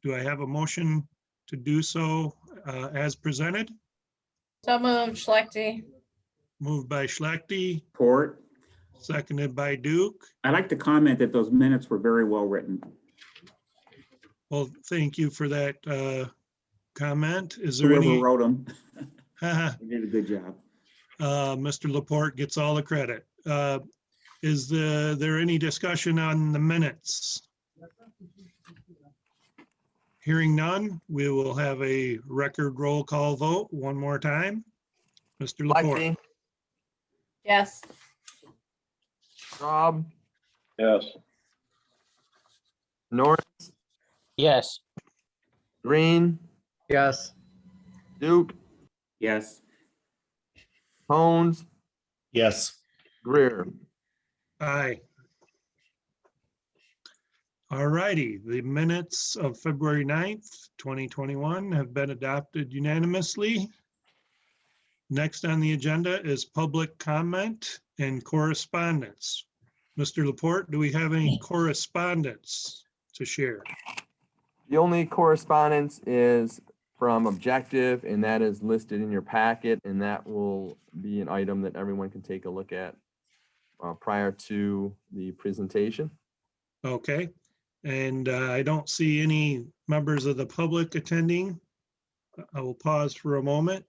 Do I have a motion to do so as presented? So moved, Schlechte. Moved by Schlechte, Support. seconded by Duke. I'd like to comment that those minutes were very well written. Well, thank you for that comment. Is there Whoever any? wrote them, they did a good job. Mr. Laporte gets all the credit. Is there any discussion on the minutes? Hearing none, we will have a record roll call vote one more time. Mr. Laporte. Schlechte, Yes. Straub, Yes. Norris, Yes. Green, Yes. Duke, Yes. Holmes, Yes. Greer. Aye. All righty, the minutes of February 9th, 2021 have been adopted unanimously. Next on the agenda is public comment and correspondence. Mr. Laporte, do we have any correspondence to share? The only correspondence is from Objective, and that is listed in your packet, and that will be an item that everyone can take a look at prior to the presentation. Okay, and I don't see any members of the public attending. I will pause for a moment.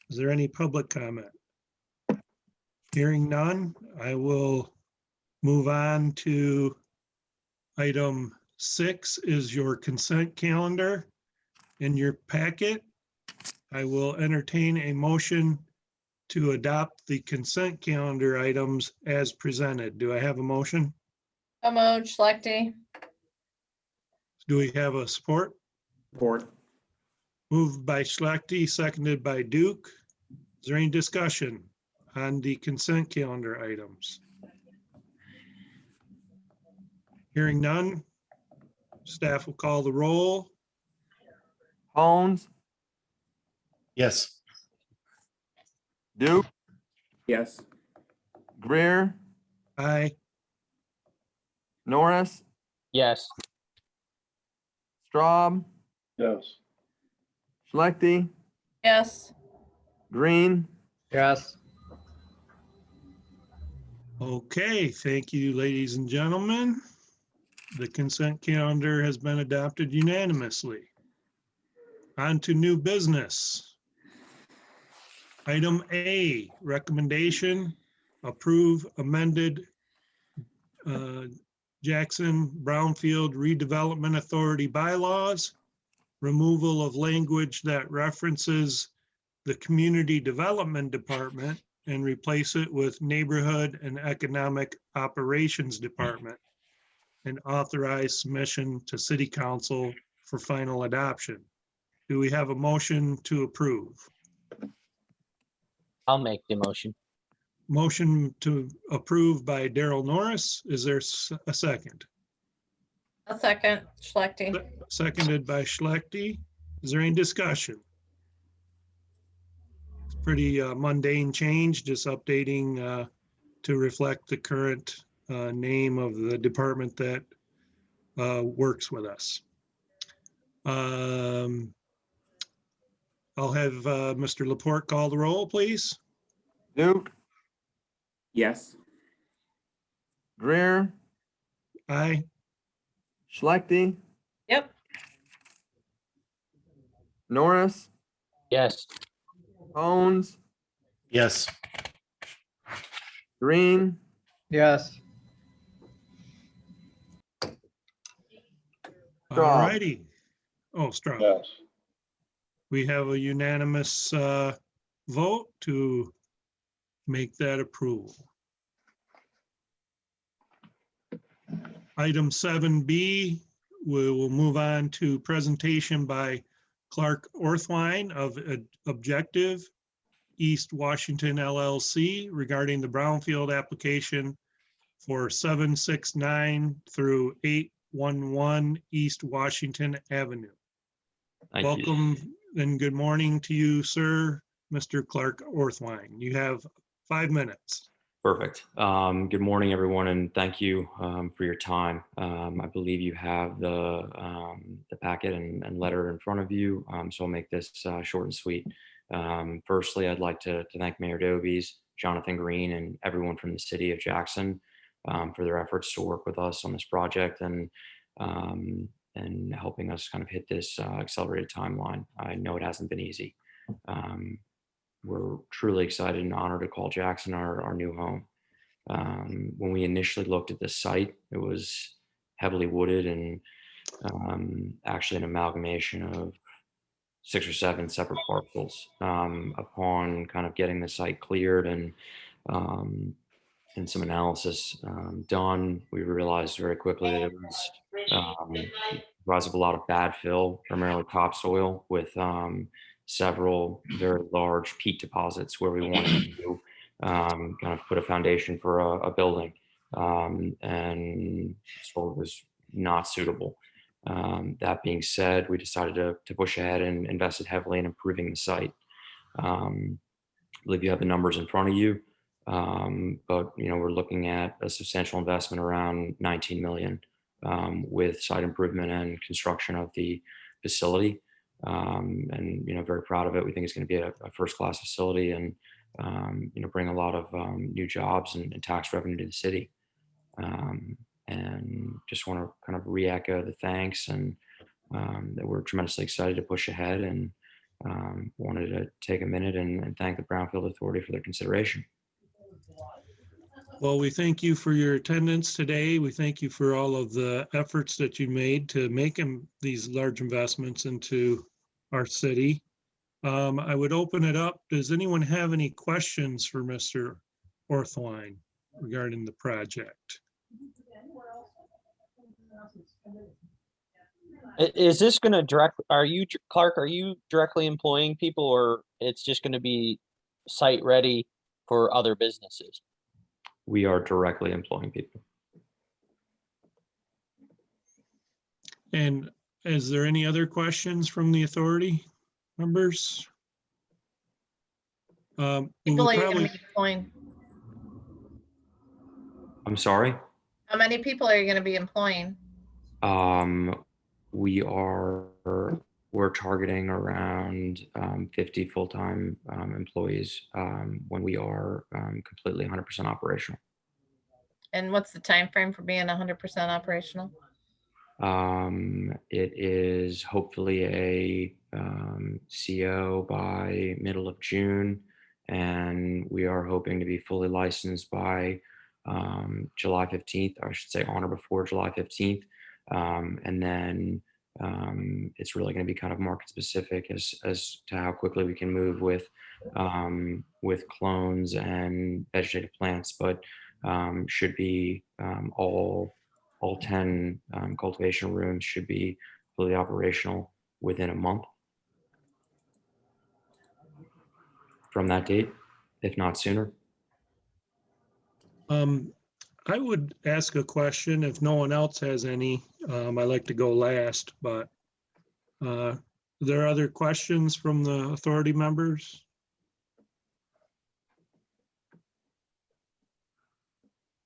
Is there any public comment? Hearing none, I will move on to item 6 is your consent calendar in your packet. I will entertain a motion to adopt the consent calendar items as presented. Do I have a motion? So moved, Schlechte. Do we have a support? Support. Moved by Schlechte, seconded by Duke. Is there any discussion on the consent calendar items? Hearing none, staff will call the roll. Holmes, Yes. Duke, Yes. Greer, Aye. Norris, Yes. Straub, Yes. Schlechte, Yes. Green, Yes. Okay, thank you, ladies and gentlemen. The consent calendar has been adopted unanimously. On to new business. Item A, recommendation, approve amended Jackson Brownfield Redevelopment Authority bylaws, removal of language that references the Community Development Department and replace it with Neighborhood and Economic Operations Department, and authorize submission to City Council for final adoption. Do we have a motion to approve? I'll make the motion. Motion to approve by Daryl Norris. Is there a second? A second, Schlechte. Seconded by Schlechte. Is there any discussion? It's pretty mundane change, just updating to reflect the current name of the department that works with us. I'll have Mr. Laporte call the roll, please. Duke, Yes. Greer, Aye. Schlechte, Yep. Norris, Yes. Holmes, Yes. Green, Yes. All righty. Oh, Straub. Yes. We have a unanimous vote to make that approval. Item 7B, we will move on to presentation by Clark Orthwine of Objective East Washington LLC regarding the Brownfield application for 769 through 811 East Washington Avenue. Thank you. Welcome and good morning to you, sir, Mr. Clark Orthwine. You have 5 minutes. Perfect. Good morning, everyone, and thank you for your time. I believe you have the packet and letter in front of you, so I'll make this short and sweet. Firstly, I'd like to thank Mayor Dobies, Jonathan Green, and everyone from the city of Jackson for their efforts to work with us on this project and helping us kind of hit this accelerated timeline. I know it hasn't been easy. We're truly excited and honored to call Jackson our new home. When we initially looked at this site, it was heavily wooded and actually an amalgamation of 6 or 7 separate parcels. Upon kind of getting the site cleared and some analysis done, we realized very quickly that it was comprised of a lot of bad fill, primarily topsoil, with several very large peat deposits where we wanted to kind of put a foundation for a building, and so it was not suitable. That being said, we decided to push ahead and invested heavily in improving the site. I believe you have the numbers in front of you, but we're looking at a substantial investment around 19 million with site improvement and construction of the facility. And very proud of it. We think it's going to be a first-class facility and bring a lot of new jobs and tax revenue to the city. And just want to kind of re-echo the thanks and that we're tremendously excited to push ahead, and wanted to take a minute and thank the Brownfield Authority for their consideration. Well, we thank you for your attendance today. We thank you for all of the efforts that you made to make these large investments into our city. I would open it up. Does anyone have any questions for Mr. Orthwein regarding the project? Is this going to Clark, are you directly employing people, or it's just going to be site ready for other businesses? We are directly employing people. And is there any other questions from the authority members? People are you going to be employing? I'm sorry? How many people are you going to be employing? We're targeting around 50 full-time employees when we are completely 100% operational. And what's the time frame for being 100% operational? It is hopefully a CO by middle of June, and we are hoping to be fully licensed by July 15th, or I should say on or before July 15th. And then it's really going to be kind of market specific as to how quickly we can move with clones and vegetative plants, but should be all 10 cultivation rooms should be fully operational within a month from that date, if not sooner. I would ask a question if no one else has any. I like to go last, but are there other questions from the authority members?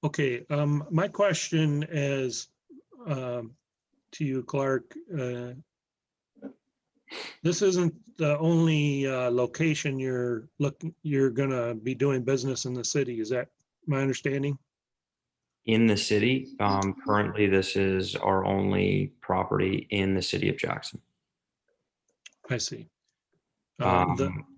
Okay, my question is to you, Clark. This isn't the only location you're gonna be doing business in the city. Is that my understanding? In the city, currently this is our only property in the city of Jackson. I see.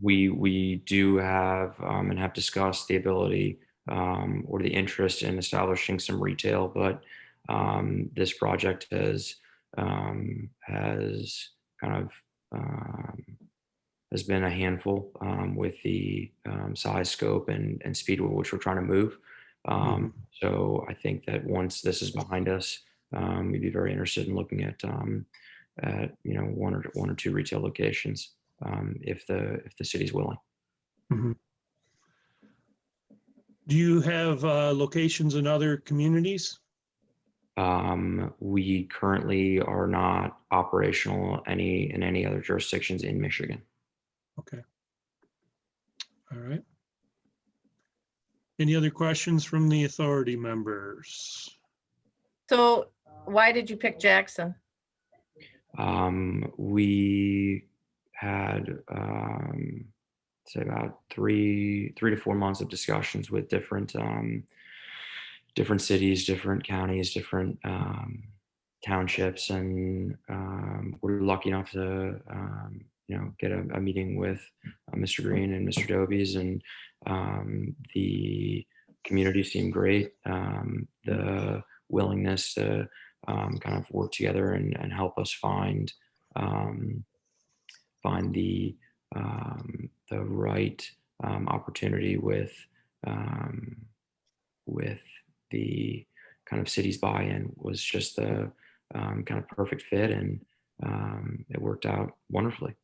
We do have and have discussed the ability or the interest in establishing some retail, but this project has kind of has been a handful with the size, scope, and speed with which we're trying to move. So I think that once this is behind us, we'd be very interested in looking at one or two retail locations if the city's willing. Do you have locations in other communities? We currently are not operational in any other jurisdictions in Michigan. Okay. All right. Any other questions from the authority members? So why did you pick Jackson? We had say about 3 to 4 months of discussions with different cities, different counties, different townships, and we're lucky enough to get a meeting with Mr. Green and Mr. Dobies, and the community seemed great. The willingness to kind of work together and help us find the right opportunity with the kind of city's buy-in was just the kind of perfect fit, and it worked out wonderfully.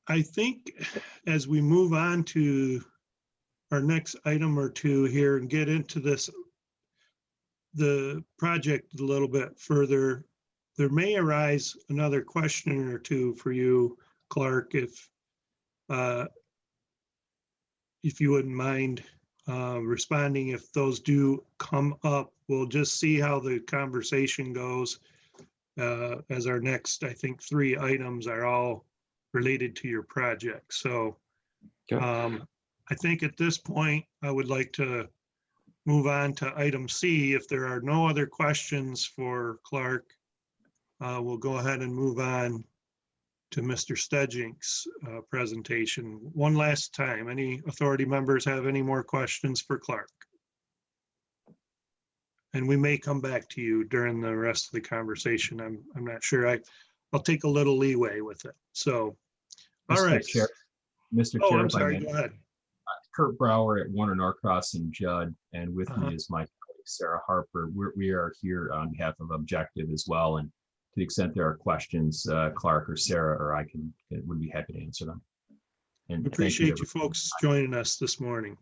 I think as we move on to our next item or two here and get into the project a little bit further, there may arise another question or two for you, Clark, if you wouldn't mind responding if those do come up. We'll just see how the conversation goes as our next, I think, 3 items are all related to your project. So I think at this point, I would like to move on to item C. If there are no other questions for Clark, we'll go ahead and move on to Mr. Stejink's presentation. One last time, any authority members have any more questions for Clark? And we may come back to you during the rest of the conversation. I'm not sure. I'll take a little leeway with it. So, all Mr. right. Chair, Mr. Oh, Chair, I'm if I sorry. may. Go ahead. Kurt Brower at Warner Norcross and Judd, and with Uh-huh. me is my colleague Sarah Harper. We are here on behalf of Objective as well, and to the extent there are questions, Clark or Sarah or I would be happy to answer them. And thank Appreciate you everyone. folks joining us this morning.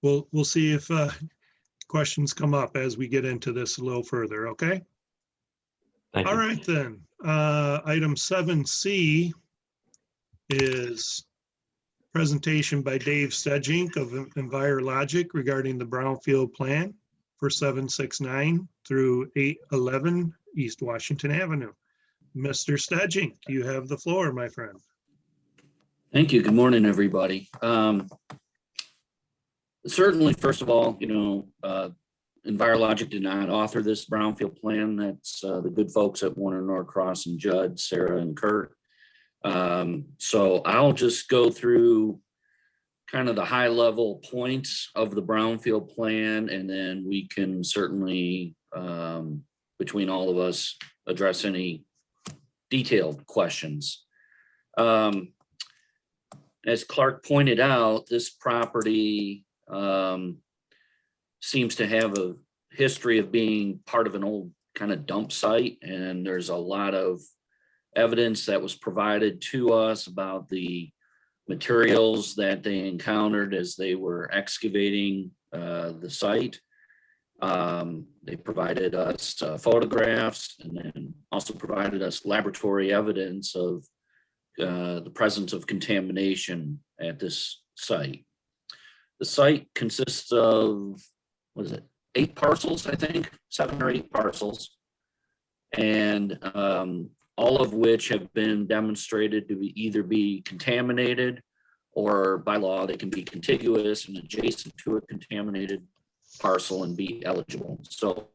We'll see if questions come up as we get into this a little further, okay? Thank All you. right then. Item 7C is presentation by Dave Stejink of EnviroLogic regarding the Brownfield plan for 769 through 811 East Washington Avenue. Mr. Stejink, you have the floor, my friend. Thank you. Good morning, everybody. Certainly, first of all, EnviroLogic did not author this Brownfield plan. That's the good folks at Warner Norcross and Judd, Sarah and Kurt. So I'll just go through kind of the high level points of the Brownfield plan, and then we can certainly, between all of us, address any detailed questions. As Clark pointed out, this property seems to have a history of being part of an old kind of dump site, and there's a lot of evidence that was provided to us about the materials that they encountered as they were excavating the site. They provided us photographs, and then also provided us laboratory evidence of the presence of contamination at this site. The site consists of, 8 parcels, I think, 7 or 8 parcels, and all of which have been demonstrated to either be contaminated, or by law they can be contiguous and adjacent to a contaminated parcel and be eligible. So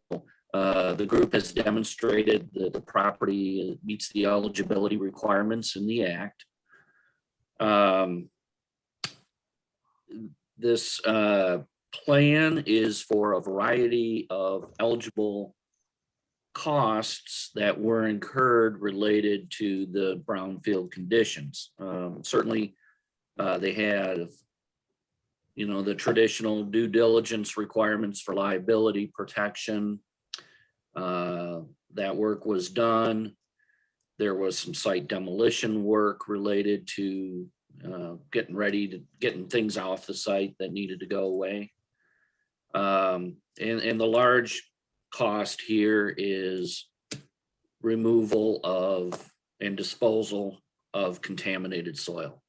the group has demonstrated that the property meets the eligibility requirements in the act. This plan is for a variety of eligible costs that were incurred related to the Brownfield conditions. Certainly, they have, the traditional due diligence requirements for liability protection. That work was done. There was some site demolition work related to getting things off the site that needed to go away. And the large cost here is removal of and disposal of contaminated soil.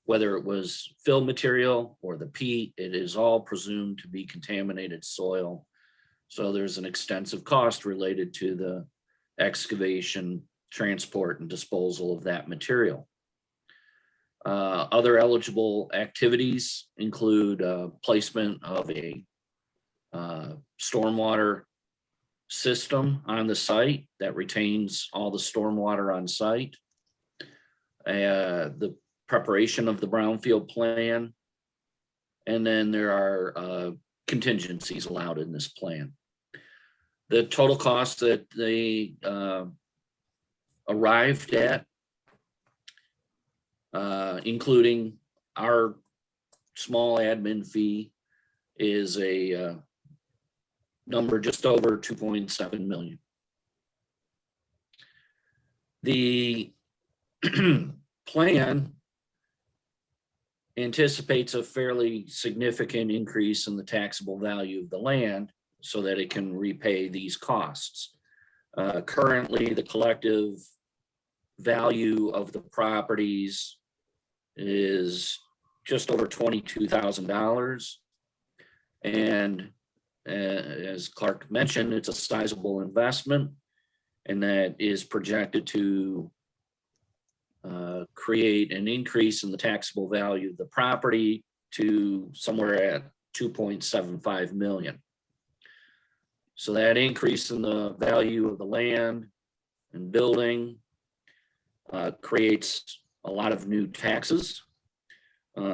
Whether it was fill material or the peat, it is all presumed to be contaminated soil. So there's an extensive cost related to the excavation, transport, and disposal of that material. Other eligible activities include placement of a stormwater system on the site that retains all the stormwater on site. The preparation of the brownfield plan. And then there are contingencies allowed in this plan. The total cost that they arrived at, including our small admin fee, is a number just over 2.7 million. The plan anticipates a fairly significant increase in the taxable value of the land so that it can repay these costs. Currently, the collective value of the properties is just over $22,000. And as Clark mentioned, it's a sizable investment, and that is projected to create an increase in the taxable value of the property to somewhere at 2.75 million. So that increase in the value of the land and building creates a lot of new taxes,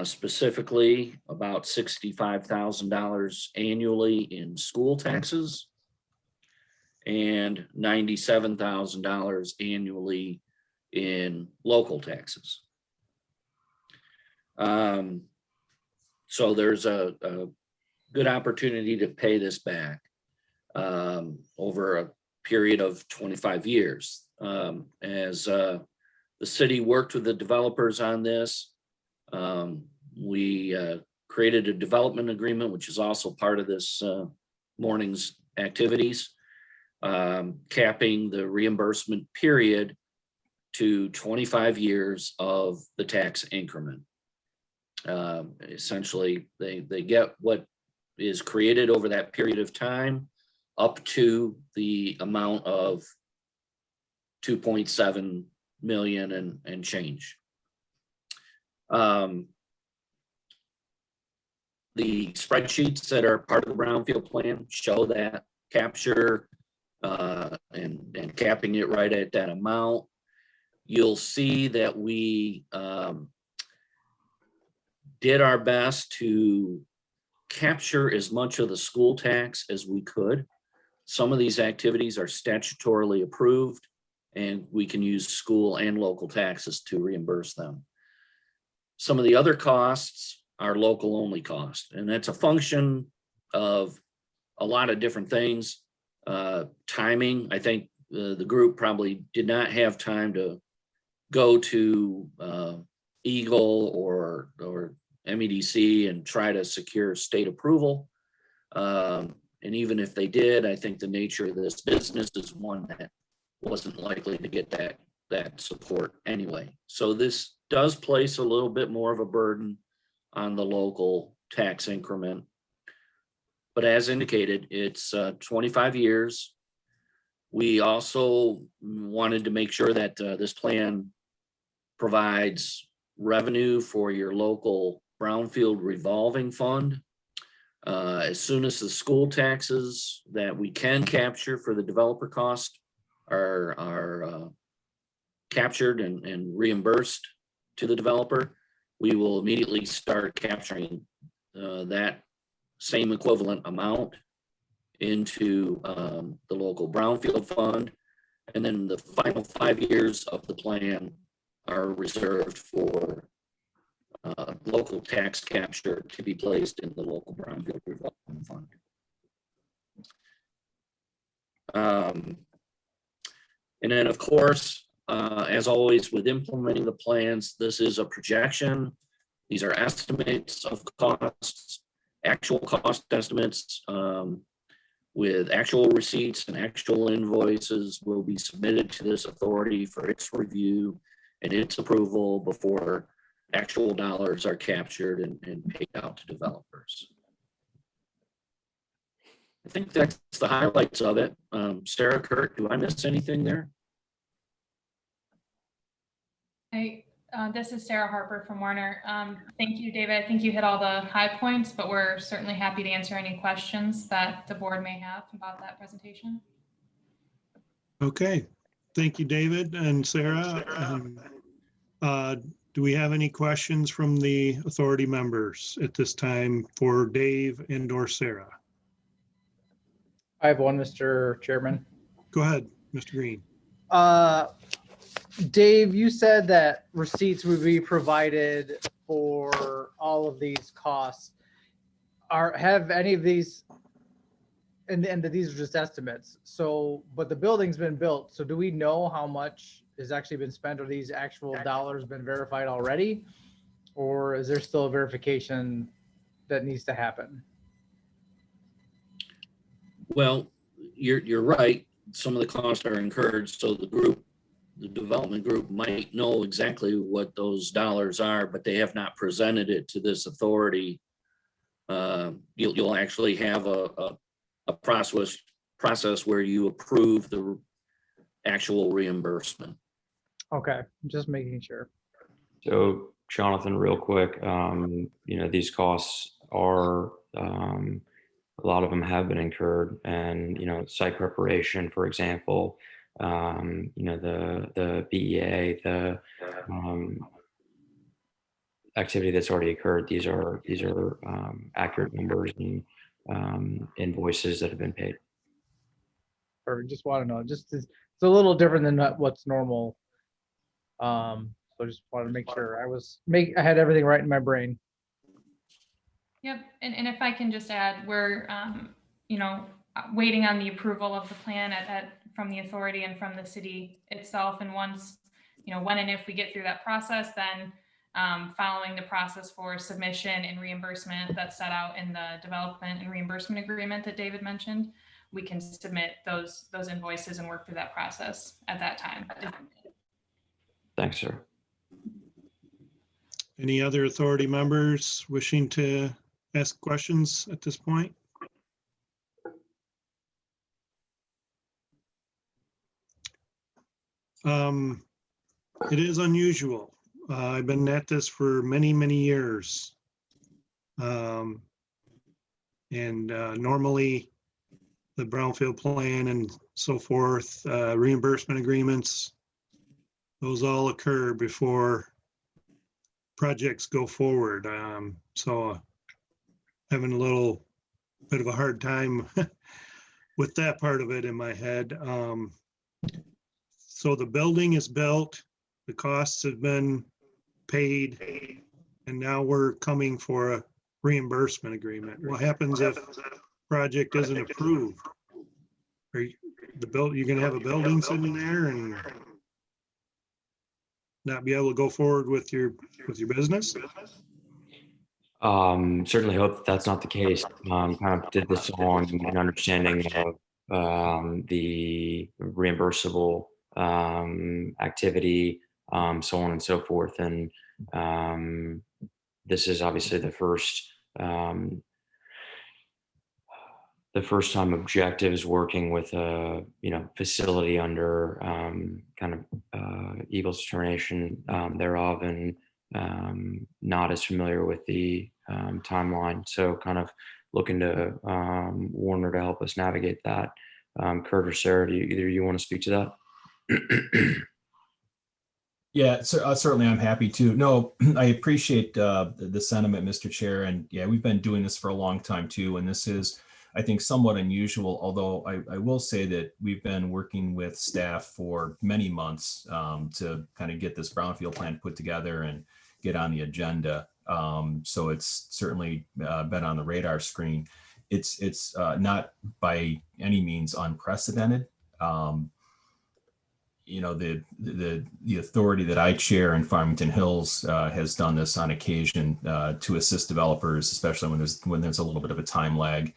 specifically about $65,000 annually in school taxes and $97,000 annually in local taxes. So there's a good opportunity to pay this back over a period of 25 years. As the city worked with the developers on this, we created a development agreement, which is also part of this morning's activities, capping the reimbursement period to 25 years of the tax increment. Essentially, they get what is created over that period of time up to the amount of 2.7 million and change. The spreadsheets that are part of the brownfield plan show that capture and capping it right at that amount. You'll see that we did our best to capture as much of the school tax as we could. Some of these activities are statutorily approved, and we can use school and local taxes to reimburse them. Some of the other costs are local only costs, and that's a function of a lot of different things. Timing, I think the group probably did not have time to go to Eagle or MEDC and try to secure state approval. And even if they did, I think the nature of this business is one that wasn't likely to get that support anyway. So this does place a little bit more of a burden on the local tax increment. But as indicated, it's 25 years. We also wanted to make sure that this plan provides revenue for your local brownfield revolving fund. As soon as the school taxes that we can capture for the developer cost are captured and reimbursed to the developer, we will immediately start capturing that same equivalent amount into the local brownfield fund. And then the final 5 years of the plan are reserved for local tax capture to be placed in the local brownfield revolving fund. And then, of course, as always with implementing the plans, this is a projection. These are estimates of costs, actual cost estimates. with actual receipts and actual invoices will be submitted to this authority for its review and its approval before actual dollars are captured and paid out to developers. I think that's the highlights of it. Sarah, Kurt, do I miss anything there? Hey, this is Sarah Harper from Warner. Thank you, David. I think you hit all the high points, but we're certainly happy to answer any questions that the board may have about that presentation. Okay, thank you, David and Sarah. Do we have any questions from the authority members at this time for Dave and or Sarah? I have one, Mr. Chairman. Go ahead, Mr. Green. Dave, you said that receipts would be provided for all of these costs. Have any of these, and these are just estimates. So, but the building's been built. So do we know how much has actually been spent, or these actual dollars been verified already? Or is there still a verification that needs to happen? Well, you're right. Some of the costs are incurred, so the development group might know exactly what those dollars are, but they have not presented it to this authority. You'll actually have a process where you approve the actual reimbursement. Okay, just making sure. So Jonathan, real quick, these costs are, a lot of them have been incurred, and, site preparation, for example, the BEA, the activity that's already occurred. These are accurate numbers and invoices that have been paid. Or just want to know, it's a little different than what's normal. So I just wanted to make sure I had everything right in my brain. Yep, and if I can just add, we're, waiting on the approval of the plan from the authority and from the city itself. And once, when and if we get through that process, then following the process for submission and reimbursement that's set out in the development and reimbursement agreement that David mentioned, we can submit those invoices and work through that process at that time. Thanks, sir. Any other authority members wishing to ask questions at this point? It is unusual. I've been at this for many, many years. Normally the Brownfield plan and so forth, reimbursement agreements, those all occur before projects go forward. So having a little bit of a hard time with that part of it in my head. So the building is built, the costs have been paid, and now we're coming for a reimbursement agreement. What happens if project isn't approved? You're gonna have a building sitting there and not be able to go forward with your business? Certainly hope that that's not the case. Kind of did this on an understanding of the reimbursable activity, so on and so forth. And this is obviously the first time Objective is working with a facility under kind of Eagle's determination thereof, and not as familiar with the timeline. So kind of looking to Warner to help us navigate that. Kurt or Sarah, do either you want to speak to that? Yeah, so certainly I'm happy to. No, I appreciate the sentiment, Mr. Chair. And yeah, we've been doing this for a long time too. And this is, I think, somewhat unusual, although I will say that we've been working with staff for many months to kind of get this Brownfield plan put together and get on the agenda. So it's certainly been on the radar screen. It's not by any means unprecedented. The authority that I chair in Farmington Hills has done this on occasion to assist developers, especially when there's a little bit of a time lag.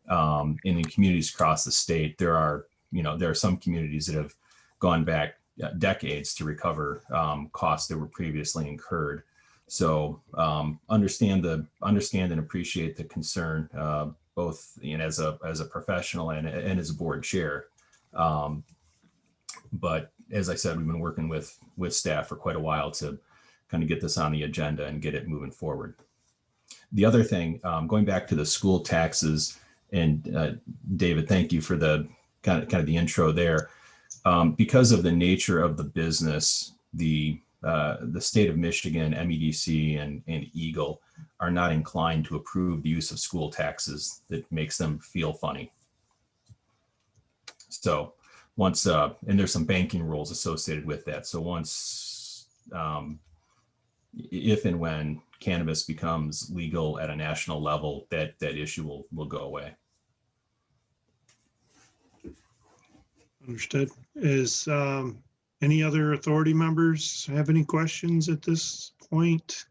And in communities across the state, there are some communities that have gone back decades to recover costs that were previously incurred. So understand and appreciate the concern, both as a professional and as a board chair. But as I said, we've been working with staff for quite a while to kind of get this on the agenda and get it moving forward. The other thing, going back to the school taxes, and David, thank you for the kind of the intro there. Because of the nature of the business, the state of Michigan, MEDC, and Eagle are not inclined to approve the use of school taxes that makes them feel funny. So once, and there's some banking rules associated with that. So once, if and when cannabis becomes legal at a national level, that issue will go away. Understood. Is any other authority members have any questions at this point?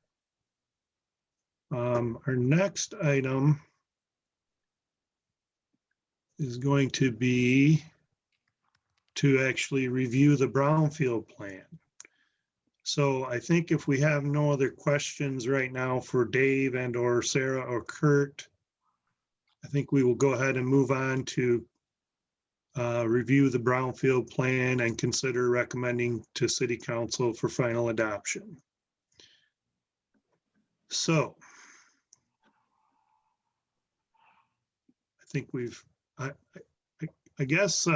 Our next item is going to be to actually review the Brownfield plan. So I think if we have no other questions right now for Dave and or Sarah or Kurt, I think we will go ahead and move on to review the Brownfield plan and consider recommending to City Council for final adoption. So I think I guess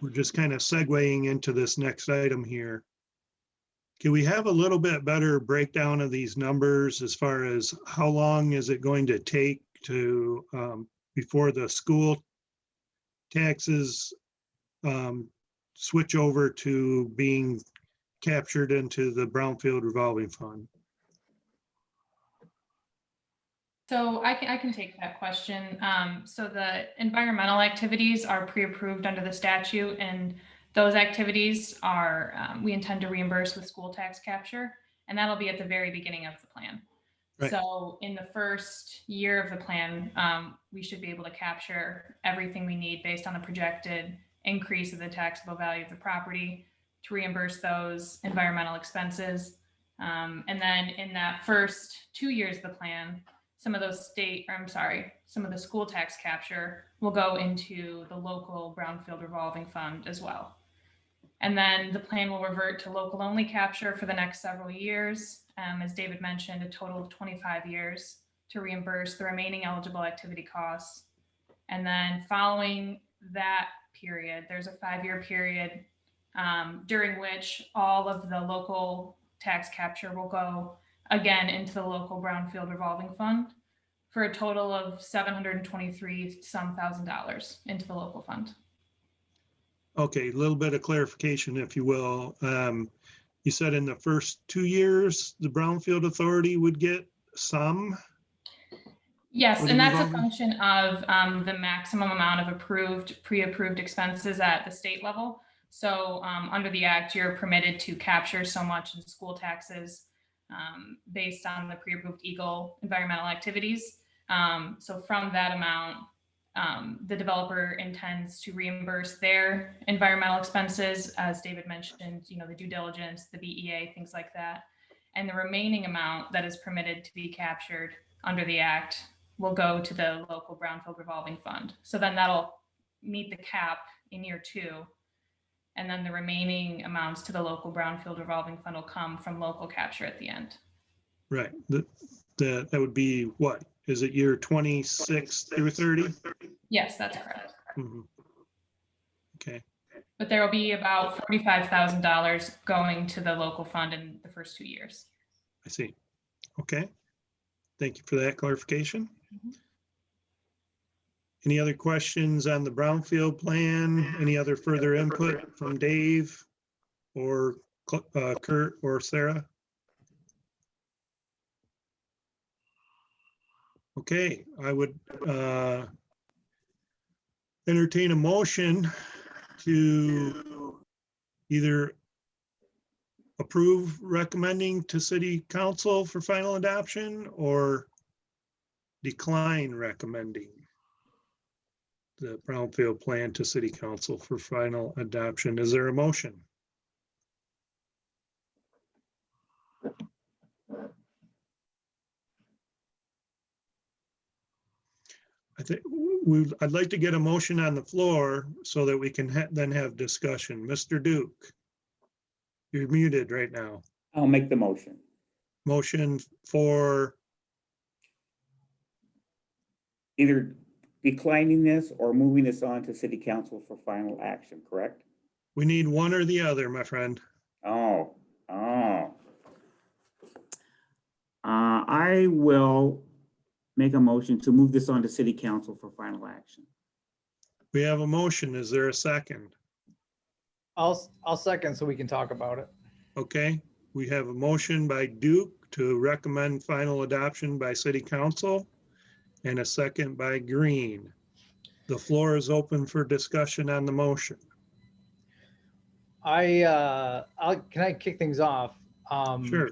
we're just kind of segueing into this next item here. Can we have a little bit better breakdown of these numbers as far as how long is it going to take to before the school taxes switch over to being captured into the Brownfield revolving fund? So I can take that question. So the environmental activities are pre-approved under the statute, and those activities are, we intend to reimburse with school tax capture, and that'll be at the very beginning of the plan. Right. So in the first year of the plan, we should be able to capture everything we need based on the projected increase of the taxable value of the property to reimburse those environmental expenses. And then in that first 2 years of the plan, some of the school tax capture will go into the local Brownfield revolving fund as well. And then the plan will revert to local only capture for the next several years. As David mentioned, a total of 25 years to reimburse the remaining eligible activity costs. And then following that period, there's a 5-year period during which all of the local tax capture will go again into the local Brownfield revolving fund for a total of $723,000 into the local fund. Okay, a little bit of clarification, if you will. You said in the first 2 years, the Brownfield Authority would get some? Yes, What and are we that's a voting? function of the maximum amount of pre-approved expenses at the state level. So under the act, you're permitted to capture so much in school taxes based on the pre-approved Eagle environmental activities. So from that amount, the developer intends to reimburse their environmental expenses, as David mentioned, the due diligence, the BEA, things like that. And the remaining amount that is permitted to be captured under the act will go to the local Brownfield revolving fund. So then that'll meet the cap in year 2. And then the remaining amounts to the local Brownfield revolving fund will come from local capture at the end. Right, that would be what? Is it year 26 through 30? Yes, that's correct. Mhm. Okay, But there will be about $45,000 going to the local fund in the first 2 years. I see. Okay. Thank you for that clarification. Any other questions on the Brownfield plan? Any other further input from Dave or Kurt or Sarah? Okay, I would entertain a motion to either approve recommending to City Council for final adoption or decline recommending the Brownfield plan to City Council for final adoption. Is there a motion? I think I'd like to get a motion on the floor so that we can then have discussion. Mr. Duke, you're muted right now. I'll make the motion. Motion for, Either declining this or moving this on to city council for final action, correct? we need one or the other, my friend. Oh. I will make a motion to move this on to city council for final action. We have a motion. Is there a second? I'll second so we can talk about it. Okay, we have a motion by Duke to recommend final adoption by City Council and a second by Green. The floor is open for discussion on the motion. Can I kick things off? Sure.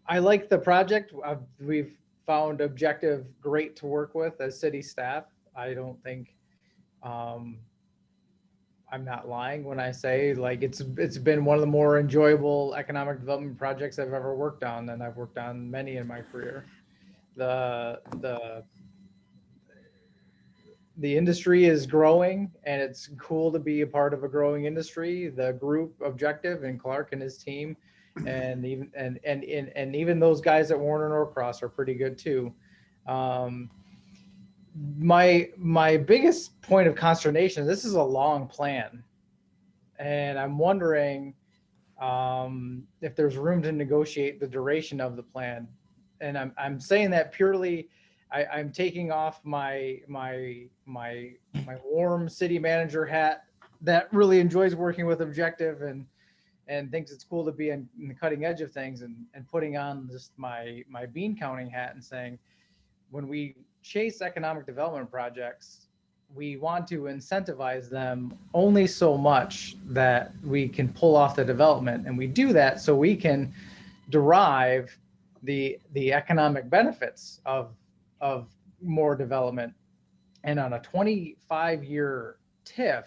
I like the project. We've found Objective great to work with as city staff. I don't think, I'm not lying when I say like it's been one of the more enjoyable economic development projects I've ever worked on, and I've worked on many in my career. The industry is growing, and it's cool to be a part of a growing industry. The group Objective and Clark and his team, and even those guys at Warner Norcross are pretty good too. My biggest point of consternation, this is a long plan, and I'm wondering if there's room to negotiate the duration of the plan. And I'm saying that purely, I'm taking off my warm city manager hat that really enjoys working with Objective and thinks it's cool to be in the cutting edge of things, and putting on just my bean counting hat and saying, when we chase economic development projects, we want to incentivize them only so much that we can pull off the development. And we do that so we can derive the economic benefits of more development. And on a 25-year TIF,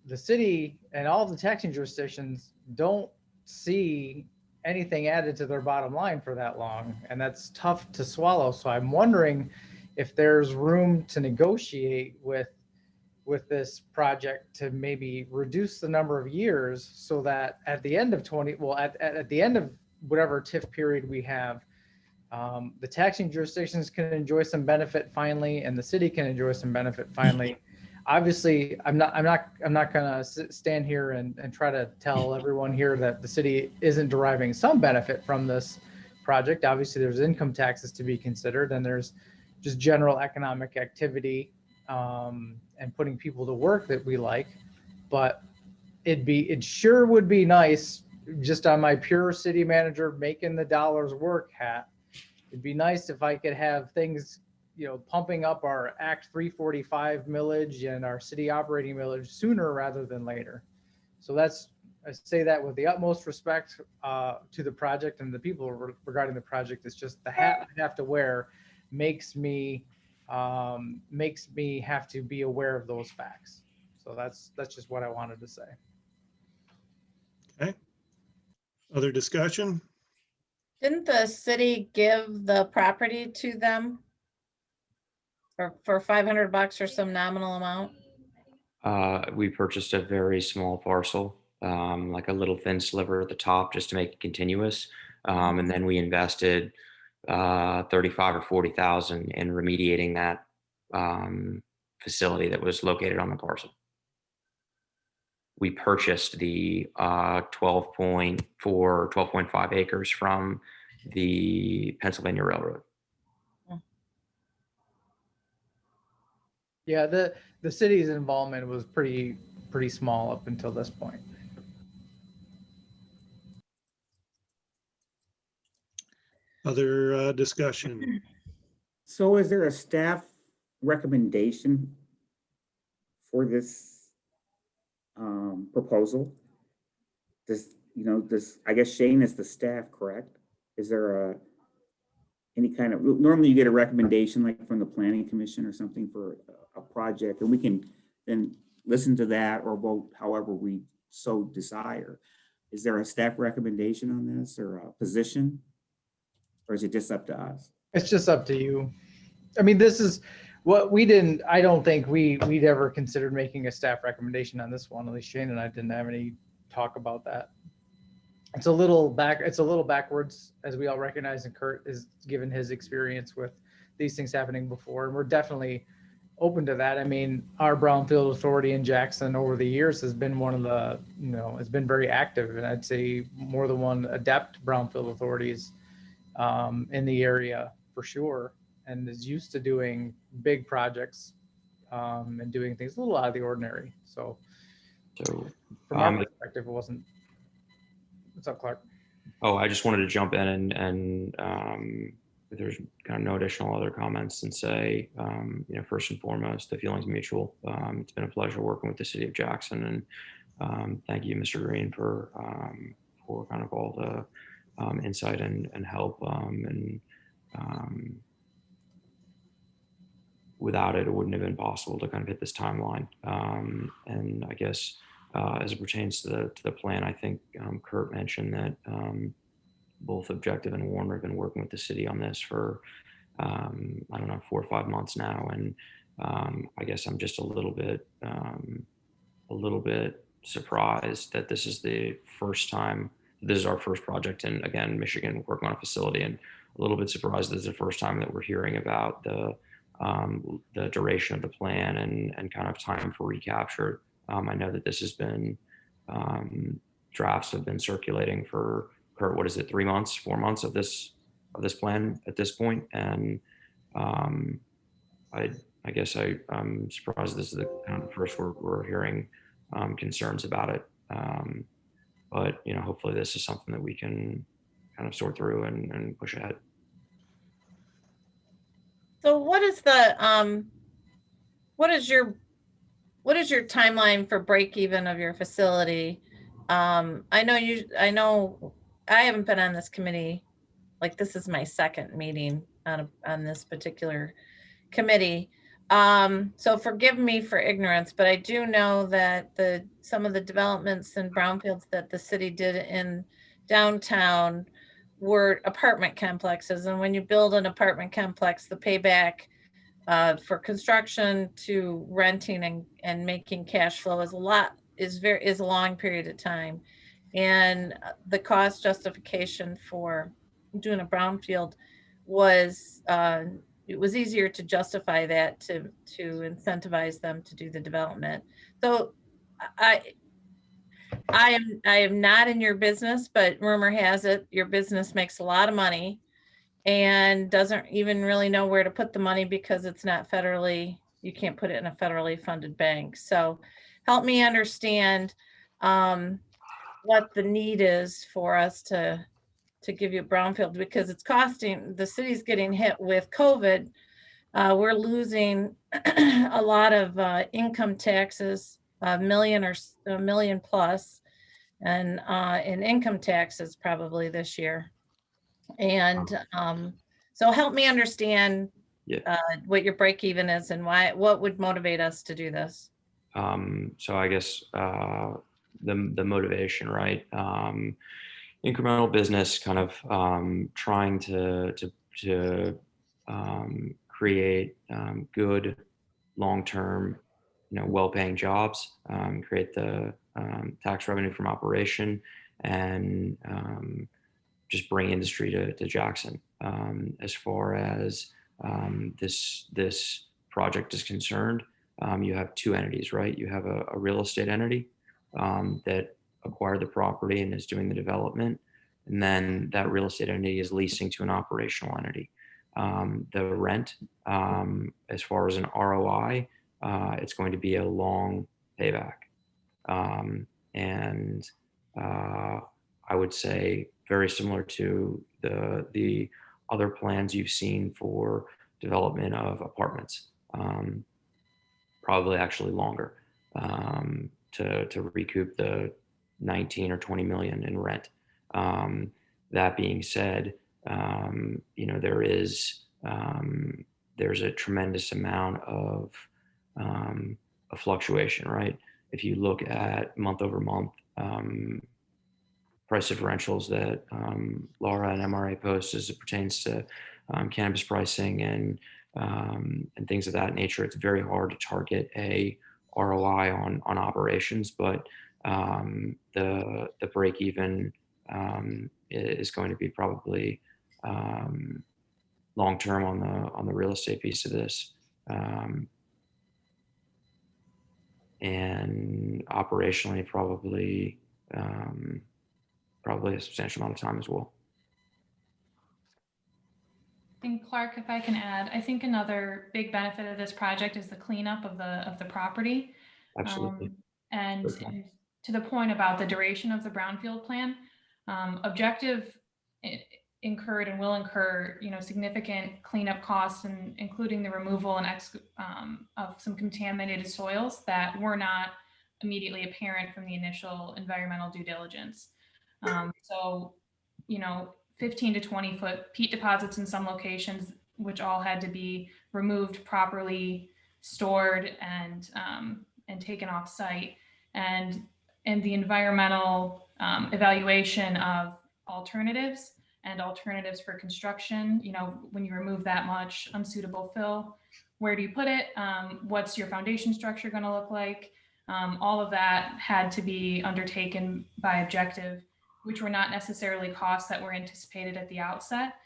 the city and all the taxing jurisdictions don't see anything added to their bottom line for that long, and that's tough to swallow. So I'm wondering if there's room to negotiate with this project to maybe reduce the number of years, so that at the end of at the end of whatever TIF period we have, the taxing jurisdictions can enjoy some benefit finally, and the city can enjoy some benefit finally. Obviously, I'm not gonna stand here and try to tell everyone here that the city isn't deriving some benefit from this project. Obviously, there's income taxes to be considered, and there's just general economic activity and putting people to work that we like. But it sure would be nice, just on my pure city manager making the dollars work hat. It'd be nice if I could have things, pumping up our Act 345 millage and our city operating millage sooner rather than later. So I say that with the utmost respect to the project and the people regarding the project. It's just the hat I have to wear makes me have to be aware of those facts. So that's just what I wanted to say. Okay. Other discussion? Didn't the city give the property to them for $500 or some nominal amount? We purchased a very small parcel, like a little thin sliver at the top, just to make it continuous. And then we invested 35 or 40,000 in remediating that facility that was located on the parcel. We purchased the 12.4, 12.5 acres from the Pennsylvania Railroad. Yeah, the city's involvement was pretty small up until this point. Other discussion? So is there a staff recommendation for this proposal? I guess Shane is the staff, correct? Is there any kind of, normally you get a recommendation like from the planning commission or something for a project, and we can then listen to that or vote however we so desire. Is there a staff recommendation on this or a position? Or is it just up to us? It's just up to you. I mean, this is what we didn't, I don't think we'd ever considered making a staff recommendation on this one. At least Shane and I didn't have any talk about that. It's a little backwards, as we all recognize, and Kurt is given his experience with these things happening before. And we're definitely open to that. I mean, our Brownfield Authority in Jackson over the years has been one of the, has been very active, and I'd say more than one adept Brownfield authorities in the area for sure, and is used to doing big projects and doing things a little out of the ordinary. So from our perspective, it wasn't. What's up, Clark? Oh, I just wanted to jump in and if there's kind of no additional other comments, and say, first and foremost, the feeling's mutual. It's been a pleasure working with the city of Jackson, and thank you, Mr. Green, for kind of all the insight and help. Without it, it wouldn't have been possible to kind of hit this timeline. And I guess as it pertains to the plan, I think Kurt mentioned that both Objective and Warner have been working with the city on this for, 4 or 5 months now. And I guess I'm just a little bit surprised that this is the first time, this is our first project in, again, Michigan, working on a facility, and a little bit surprised that it's the first time that we're hearing about the duration of the plan and kind of time for recapture. I know that this has been, drafts have been circulating for, Kurt, what is it, 3 months, 4 months of this plan at this point. And I guess I'm surprised this is the kind of first we're hearing concerns about it. But hopefully this is something that we can kind of sort through and push ahead. So what is your timeline for break even of your facility? I know I haven't been on this committee, like this is my second meeting on this particular committee. So forgive me for ignorance, but I do know that some of the developments in brownfields that the city did in downtown were apartment complexes. And when you build an apartment complex, the payback for construction to renting and making cash flow is a long period of time. And the cost justification for doing a brownfield was it was easier to justify that to incentivize them to do the development. So I am not in your business, but rumor has it your business makes a lot of money and doesn't even really know where to put the money because it's not you can't put it in a federally funded bank. So help me understand what the need is for us to give you a brownfield, because it's costing, the city's getting hit with COVID. We're losing a lot of income taxes, $1 million plus, and in income taxes probably this year. And so help me understand what your break even is and what would motivate us to do this. So I guess the motivation, right? Incremental business, kind of trying to create good long-term, well-paying jobs, create the tax revenue from operation, and just bring industry to Jackson. As far as this project is concerned, you have two entities, right? You have a real estate entity that acquired the property and is doing the development. And then that real estate entity is leasing to an operational entity. The rent, as far as an ROI, it's going to be a long payback. And I would say very similar to the other plans you've seen for development of apartments, probably actually longer to recoup the 19 or 20 million in rent. That being said, you know, there's a tremendous amount of fluctuation, right? If you look at month over month price differentials that Laura and MRA post as it pertains to cannabis pricing and things of that nature, it's very hard to target a ROI on operations, but the break even is going to be probably long term on the real estate piece of this, and operationally probably a substantial amount of time as well. And Clark, if I can add, I think another big benefit of this project is the cleanup of the property. Absolutely. And Okay. to the point about the duration of the Brownfield plan, Objective incurred and will incur, you know, significant cleanup costs, and including the removal and of some contaminated soils that were not immediately apparent from the initial environmental due diligence. So, you know, 15 to 20 foot peat deposits in some locations, which all had to be removed properly, stored, and taken off site, and the environmental evaluation of alternatives for construction. You know, when you remove that much unsuitable fill, where do you put it? What's your foundation structure going to look like? All of that had to be undertaken by Objective, which were not necessarily costs that were anticipated at the outset,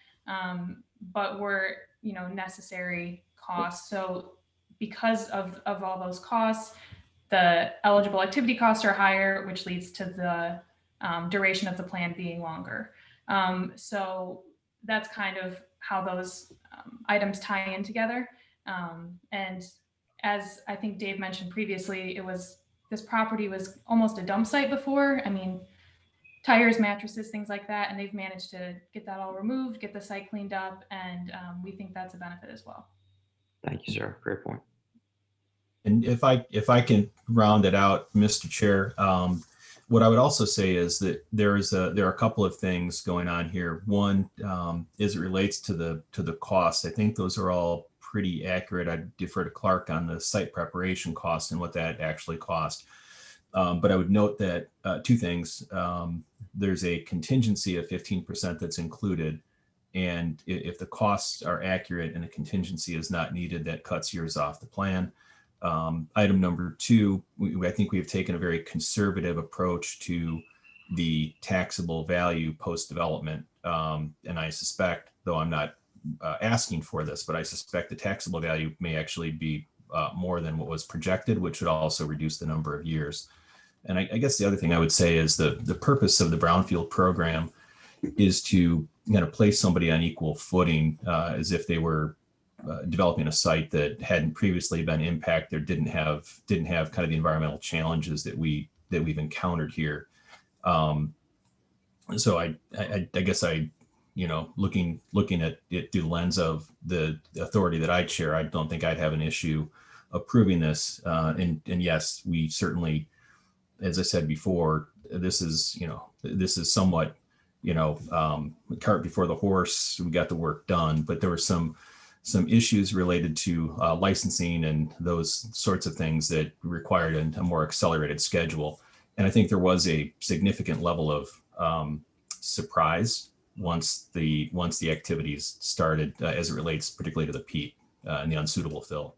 but were, you know, necessary costs. So because of all those costs, the eligible activity costs are higher, which leads to the duration of the plan being longer. So that's kind of how those items tie in together. And as I think Dave mentioned previously, this property was almost a dump site before. I mean, tires, mattresses, things like that. And they've managed to get that all removed, get the site cleaned up. And we think that's a benefit as well. Thank you, sir. Great point. And if I can round it out, Mr. Chair, what I would also say is that there are a couple of things going on here. One, as it relates to the cost, I think those are all pretty accurate. I'd defer to Clark on the site preparation cost and what that actually cost. But I would note that two things. There's a contingency of 15% that's included. And if the costs are accurate and a contingency is not needed, that cuts yours off the plan. Item number two, I think we have taken a very conservative approach to the taxable value post-development. And I suspect, though I'm not asking for this, but I suspect the taxable value may actually be more than what was projected, which would also reduce the number of years. And I guess the other thing I would say is the purpose of the Brownfield program is to place somebody on equal footing as if they were developing a site that hadn't previously been impacted or didn't have kind of the environmental challenges that we've encountered here. So I guess looking at it through the lens of the authority that I chair, I don't think I'd have an issue approving this. And yes, we certainly, as I said before, this is somewhat, cart before the horse. We got the work done, but there were some issues related to licensing and those sorts of things that required a more accelerated schedule. And I think there was a significant level of surprise once the activities started, as it relates particularly to the peat and the unsuitable fill.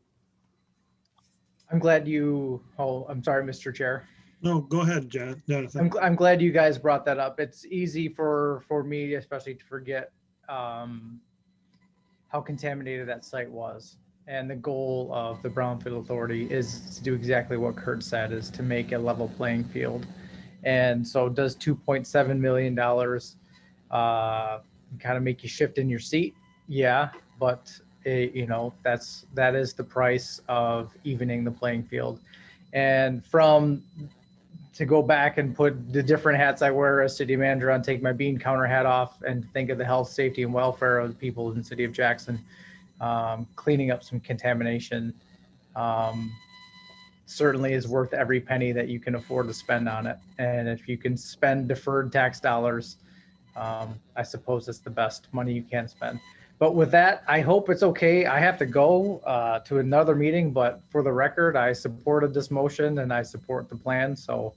I'm glad I'm sorry, Mr. Chair. No, go ahead, Jonathan. I'm glad you guys brought that up. It's easy for me, especially, to forget how contaminated that site was. And the goal of the Brownfield Authority is to do exactly what Kurt said, is to make a level playing field. And so does $2.7 million kind of make you shift in your seat? Yeah, but that is the price of evening the playing field. And to go back and put the different hats I wear as city manager on, take my bean counter hat off and think of the health, safety, and welfare of the people in the city of Jackson, cleaning up some contamination certainly is worth every penny that you can afford to spend on it. And if you can spend deferred tax dollars I suppose it's the best money you can spend. But with that, I hope it's okay. I have to go to another meeting, but for the record, I supported this motion and I support the plan. So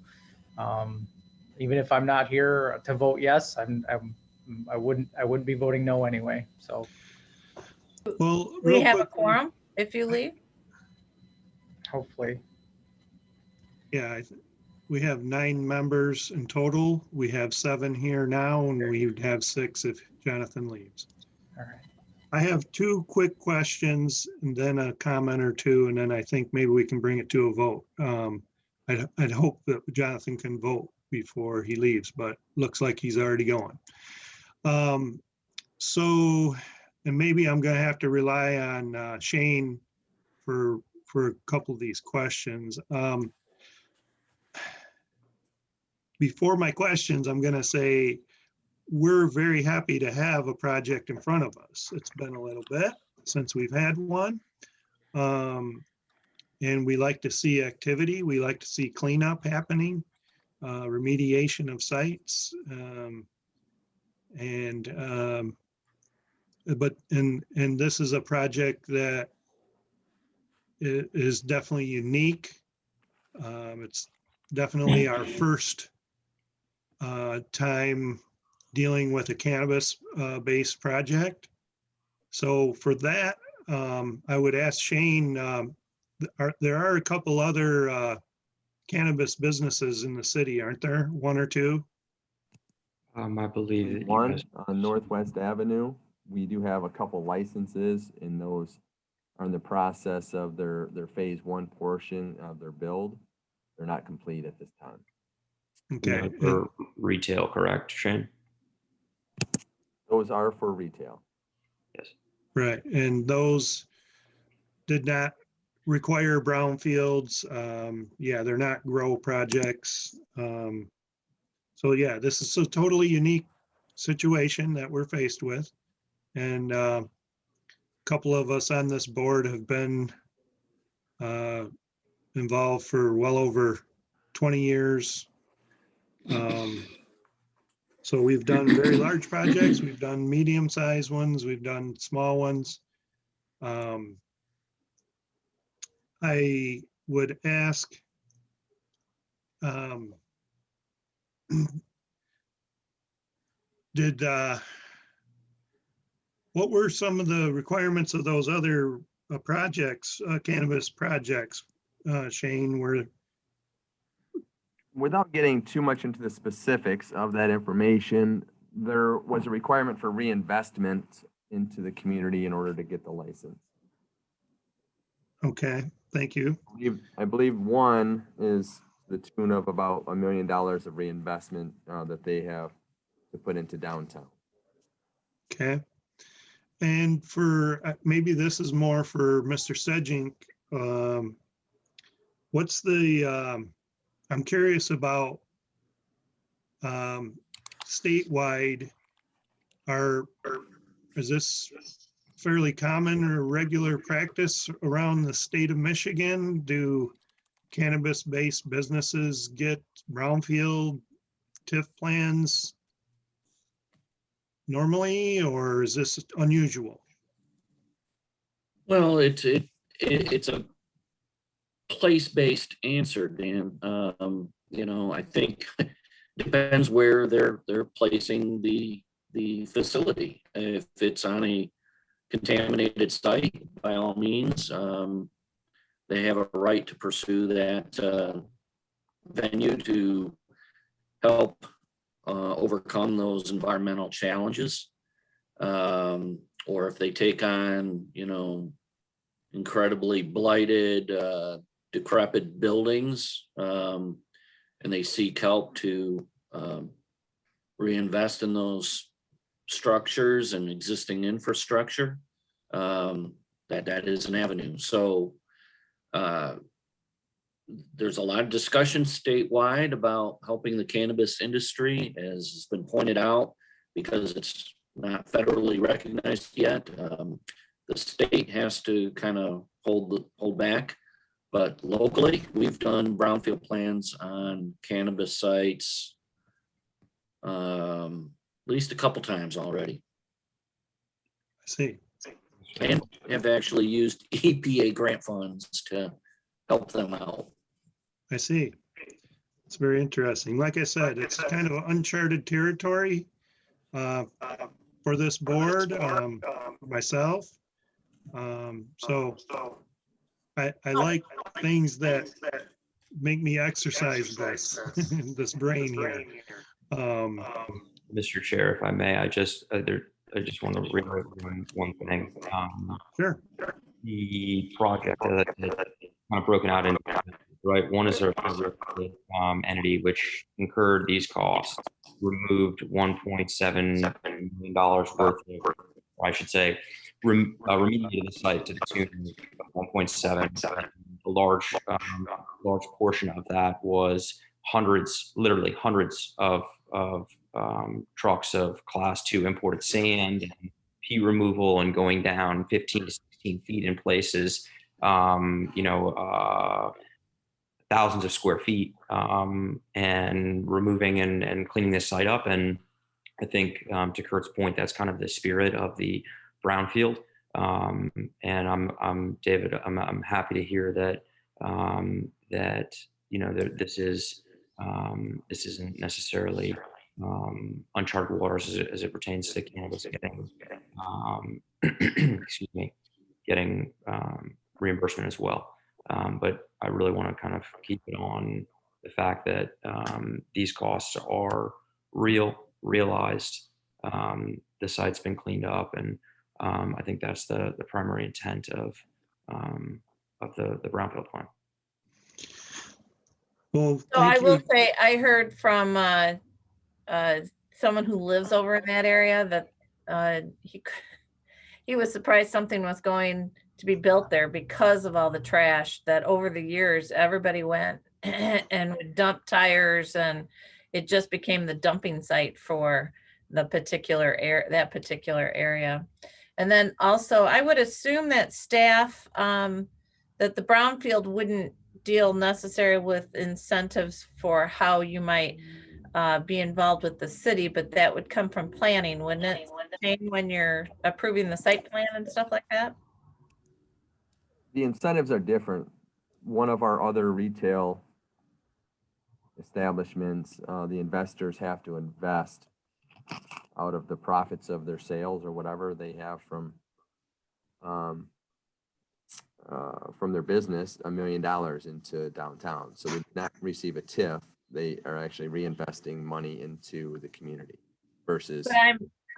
even if I'm not here to vote yes, I wouldn't be voting no anyway. So Well, We real have a quick, quorum if you leave. hopefully, yeah, we have 9 members in total. We have 7 here now, and we have 6 if Jonathan leaves. all right. I have 2 quick questions and then a comment or 2, and then I think maybe we can bring it to a vote. I'd hope that Jonathan can vote before he leaves, but looks like he's already going. So, and maybe I'm gonna have to rely on Shane for a couple of these questions. Before my questions, I'm gonna say, we're very happy to have a project in front of us. It's been a little bit since we've had one. And we like to see activity. We like to see cleanup happening, remediation of sites. But this is a project that is definitely unique. It's definitely our first time dealing with a cannabis based project. So for that, I would ask Shane, there are a couple other cannabis businesses in the city, aren't there? 1 or 2? I believe that you One guys- on Northwest Avenue, we do have a couple licenses, and those are in the process of their phase 1 portion of their build. They're not complete at this time. Okay. for retail, correct, Shane? Those are for retail. Yes. Right, and those did not require brownfields. Yeah, they're not grow projects. So yeah, this is a totally unique situation that we're faced with. And a couple of us on this board have been involved for well over 20 years. So we've done very large projects, we've done medium-sized ones, we've done small ones. I would ask, what were some of the requirements of those other projects, cannabis projects, Shane, were? Without getting too much into the specifics of that information, there was a requirement for reinvestment into the community in order to get the license. Okay, thank you. I believe one is the tune of about $1 million of reinvestment that they have to put into downtown. Okay. And for, maybe this is more for Mr. Sedgink. What's the, I'm curious about statewide, is this fairly common or regular practice around the state of Michigan? Do cannabis-based businesses get brownfield TIF plans normally, or is this unusual? Well, it's a place-based answer, Dan. I think depends where they're placing the facility. If it's on a contaminated site, by all means, they have a right to pursue that venue to help overcome those environmental challenges. Or if they take on, incredibly blighted, decrepit buildings, and they seek help to reinvest in those structures and existing infrastructure, that is an avenue. So there's a lot of discussion statewide about helping the cannabis industry, as has been pointed out, because it's not federally recognized yet. The state has to kind of hold back, but locally, we've done brownfield plans on cannabis sites, least a couple times already, I see. and have actually used EPA grant funds to help them out. I see. It's very interesting. Like I said, it's kind of uncharted territory for this board, myself. So I like things that make me exercise this brain here. Mr. Chair, if I may, I just want to reiterate one thing. Sure. The project is kind of broken out into, right? One is a entity which incurred these costs, removed $1.7 million worth of, or I should say, remediated the site to the tune of 1.7. A large portion of that was literally hundreds of trucks of class 2 imported sand and pea removal and going down 15 to 16 feet in places, thousands of square feet, and removing and cleaning this site up. And I think, to Kurt's point, that's kind of the spirit of the Brownfield. And I'm David, I'm happy to hear that, this isn't necessarily uncharted waters as it pertains to cannabis getting, excuse me, getting reimbursement as well. But I really want to kind of keep it on the fact that these costs are realized. The site's been cleaned up, and I think that's the primary intent of the Brownfield plan. Well, So I thank will you. say, I heard from someone who lives over in that area that he was surprised something was going to be built there because of all the trash that over the years everybody went and would dump tires, and it just became the dumping site for that particular area. And then also, I would assume that staff, that the Brownfield wouldn't deal necessarily with incentives for how you might be involved with the city, but that would come from planning, wouldn't it, Shane, when you're approving the site plan and stuff like that? The incentives are different. One of our other retail establishments, the investors have to invest out of the profits of their sales or whatever they have from their business, $1 million into downtown. So they do not receive a TIF. They are actually reinvesting money into the community versus. But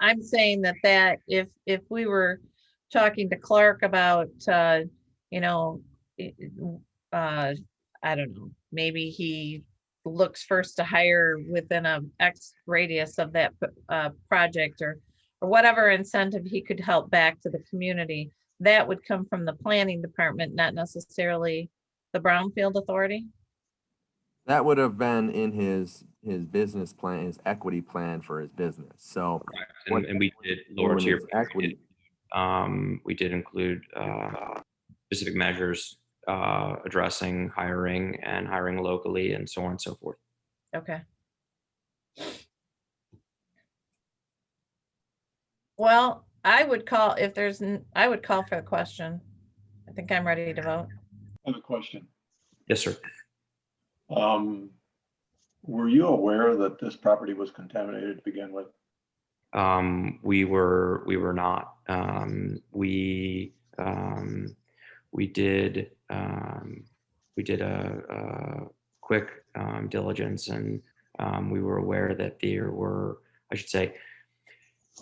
I'm saying that if we were talking to Clark about, I don't know, maybe he looks first to hire within a X radius of that project, or whatever incentive he could help back to the community, that would come from the planning department, not necessarily the Brownfield Authority. That would have been in his business plan, his equity plan for his business. So, and we did, Laura, to your equity. We did include specific measures addressing hiring locally and so on and so forth. Okay. Well, I would call for the question. I think I'm ready to vote. I have a question. Yes, sir. Were you aware that this property was contaminated to begin with? We were not. We did a quick diligence, and we were aware that there were, I should say,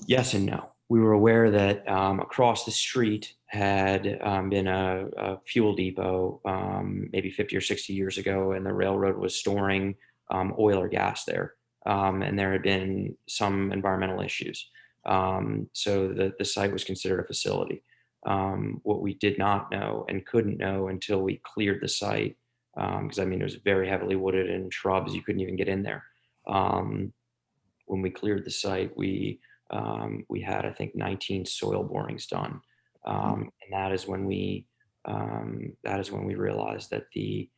yes and no. We were aware that across the street had been a fuel depot maybe 50 or 60 years ago, and the railroad was storing oil or gas there. And there had been some environmental issues. So the site was considered a facility. What we did not know and couldn't know until we cleared the site, because it was very heavily wooded and shrubs, you couldn't even get in there. When we cleared the site, we had, I think, 19 soil borings done. And that is when we realized that the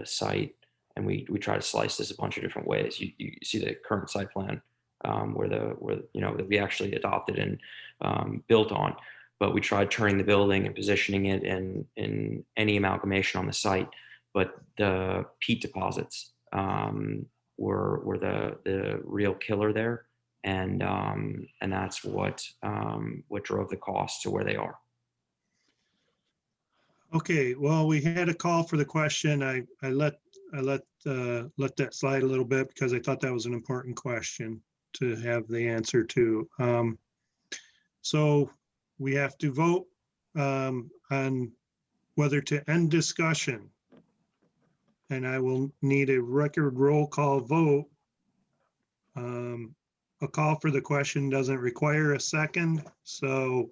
site, and we try to slice this a bunch of different ways. You see the current site plan that we actually adopted and built on. But we tried turning the building and positioning it in any amalgamation on the site. But the peat deposits were the real killer there, and that's what drove the cost to where they are. Okay, well, we had a call for the question. I let that slide a little bit because I thought that was an important question to have the answer to. So we have to vote on whether to end discussion. And I will need a record roll call vote. A call for the question doesn't require a second. So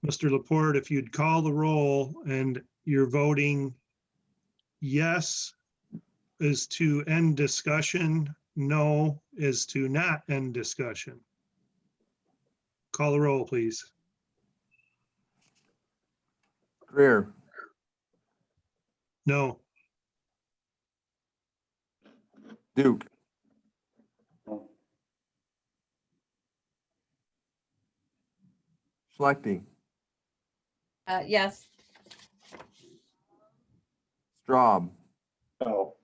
Mr. Laporte, if you'd call the roll and you're voting yes is to end discussion, no is to not end discussion. Call the roll, please. Greer, No. Duke, Oh, Schlechte, Yes. Straub, No.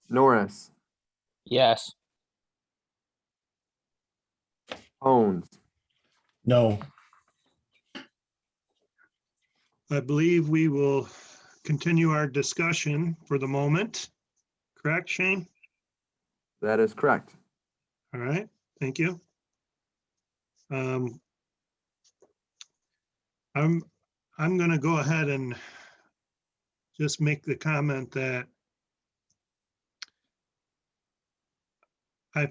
Norris, Yes. Hones. No. I believe we will continue our discussion for the moment. Correct, Shane? That is correct. All right, thank you. I'm going to go ahead and just make the comment that I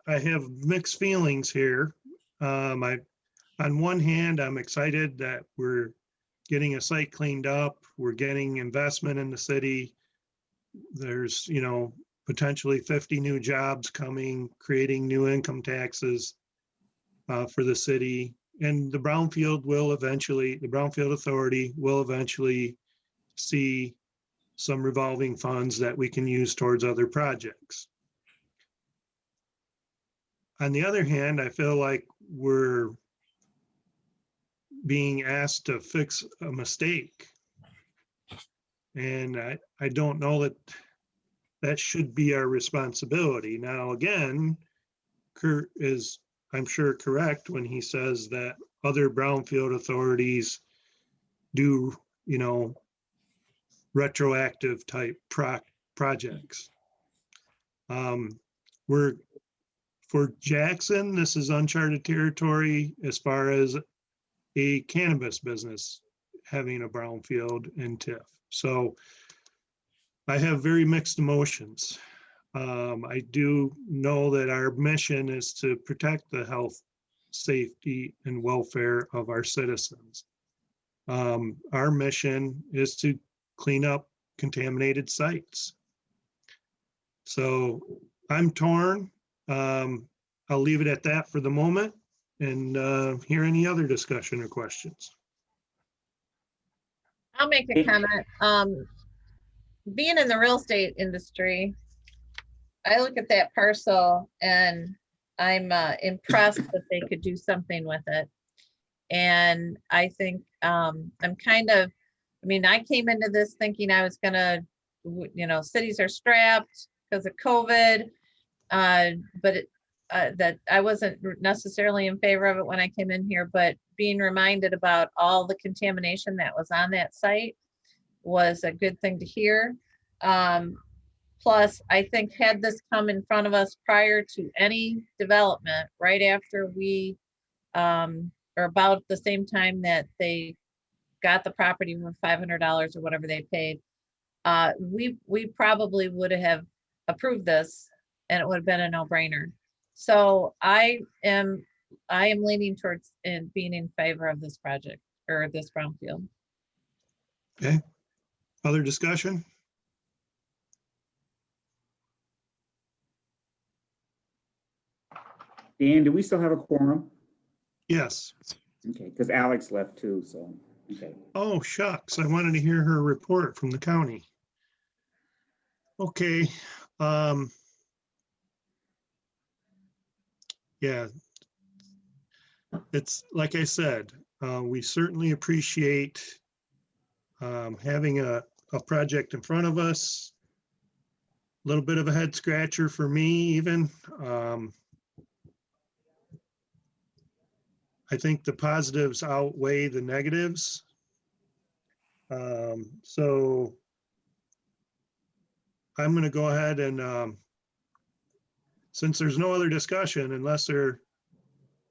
have mixed feelings here. On one hand, I'm excited that we're getting a site cleaned up. We're getting investment in the city. There's, potentially 50 new jobs coming, creating new income taxes for the city. And the Brownfield Authority will eventually see some revolving funds that we can use towards other projects. On the other hand, I feel like we're being asked to fix a mistake. And I don't know that should be our responsibility. Now, again, Kurt is, I'm sure, correct when he says that other brownfield authorities do, retroactive type projects. For Jackson, this is uncharted territory as far as a cannabis business having a brownfield in TIF. So I have very mixed emotions. I do know that our mission is to protect the health, safety, and welfare of our citizens. Our mission is to clean up contaminated sites. So I'm torn. I'll leave it at that for the moment and hear any other discussion or questions. I'll make a comment. Being in the real estate industry, I look at that parcel and I'm impressed that they could do something with it. And I think I'm kind of, I came into this thinking I was gonna, cities are strapped because of COVID, but that I wasn't necessarily in favor of it when I came in here, but being reminded about all the contamination that was on that site was a good thing to hear. Plus, I think had this come in front of us prior to any development, right after we, or about the same time that they got the property for $500 or whatever they paid, we probably would have approved this and it would have been a no-brainer. So I am leaning towards being in favor of this project or this brownfield. Okay. Other discussion? Dan, do we still have a quorum? Yes. Okay, because Alex left too, so, okay. Oh, shucks. I wanted to hear her report from the county. Okay. yeah, it's like I said, we certainly appreciate having a project in front of us. A little bit of a head scratcher for me even. I think the positives outweigh the negatives. So I'm going to go ahead and since there's no other discussion, unless there,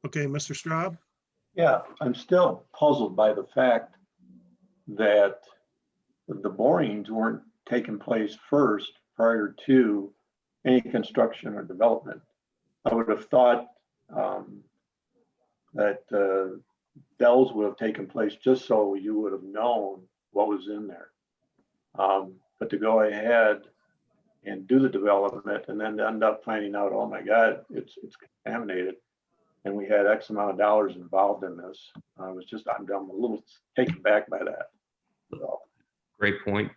okay, Mr. Straub? Yeah, I'm still puzzled by the fact that the borings weren't taking place first prior to any construction or development. I would have thought that Dells would have taken place just so you would have known what was in there. But to go ahead and do the development and then end up finding out, oh my God, it's contaminated. And we had X amount of dollars involved in this. I'm a little taken back by that. So. Great point.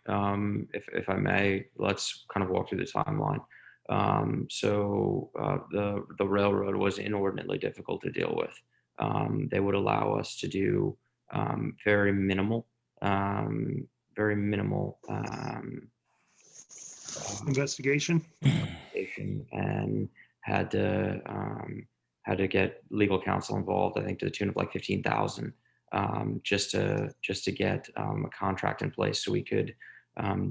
If I may, let's kind of walk through the timeline. The railroad was inordinately difficult to deal with. They would allow us to do very minimal Investigation. And had to get legal counsel involved, I think to the tune of like 15,000, just to get a contract in place so we could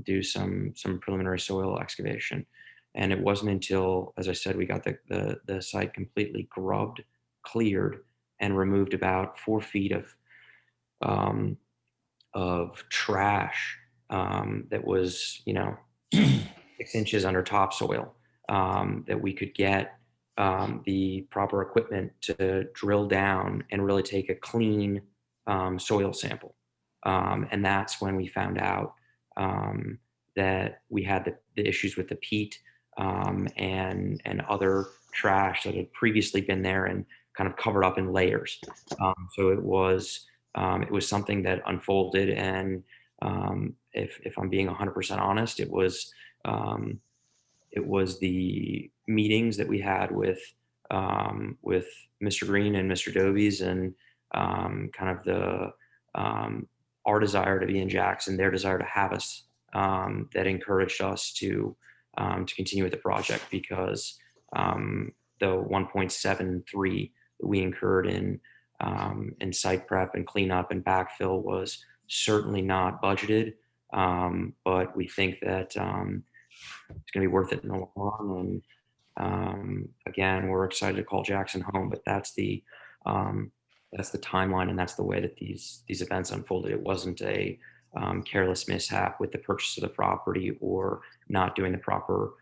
do some preliminary soil excavation. And it wasn't until, as I said, we got the site completely grubbed, cleared, and removed about 4 feet of trash that was, 6 inches under topsoil, that we could get the proper equipment to drill down and really take a clean soil sample. And that's when we found out that we had the issues with the peat and other trash that had previously been there and kind of covered up in layers. So it was something that unfolded, and if I'm being 100% honest, it was the meetings that we had with Mr. Green and Mr. Dobies, and kind of our desire to be in Jackson, their desire to have us, that encouraged us to continue with the project, because the 1.73 that we incurred in site prep and cleanup and backfill was certainly not budgeted, but we think that it's going to be worth it in the long run. And again, we're excited to call Jackson home, but that's the timeline, and that's the way that these events unfolded. It wasn't a careless mishap with the purchase of the property or not doing the proper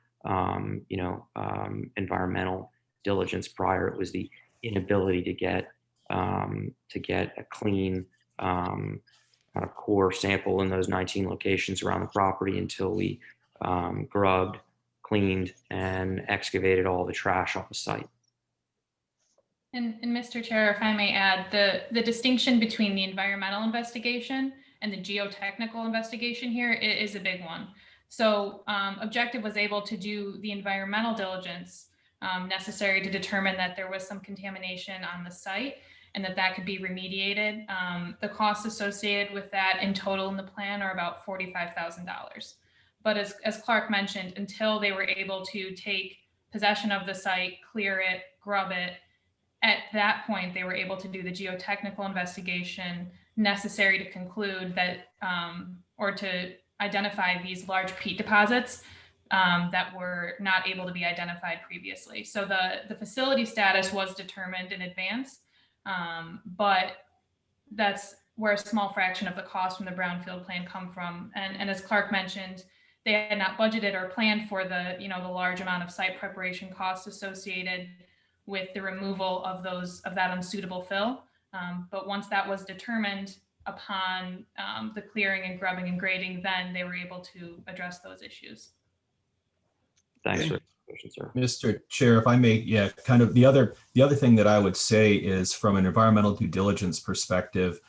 environmental diligence prior. It was the inability to get a clean kind of core sample in those 19 locations around the property until we grubbed, cleaned, and excavated all the trash off the site. And Mr. Chair, if I may add, the distinction between the environmental investigation and the geotechnical investigation here is a big one. So Objective was able to do the environmental diligence necessary to determine that there was some contamination on the site and that could be remediated. The costs associated with that in total in the plan are about $45,000. But as Clark mentioned, until they were able to take possession of the site, clear it, grub it, at that point, they were able to do the geotechnical investigation necessary to conclude that, or to identify these large peat deposits that were not able to be identified previously. So the facility status was determined in advance, but that's where a small fraction of the cost from the Brownfield plan come from. And as Clark mentioned, they had not budgeted or planned for the large amount of site preparation costs associated with the removal of that unsuitable fill. But once that was determined upon the clearing and grubbing and grading, then they were able to address those issues. Thanks for the question, sir. Mr. Chair, if I may, yeah, kind of the other thing that I would say is, from an environmental due diligence perspective,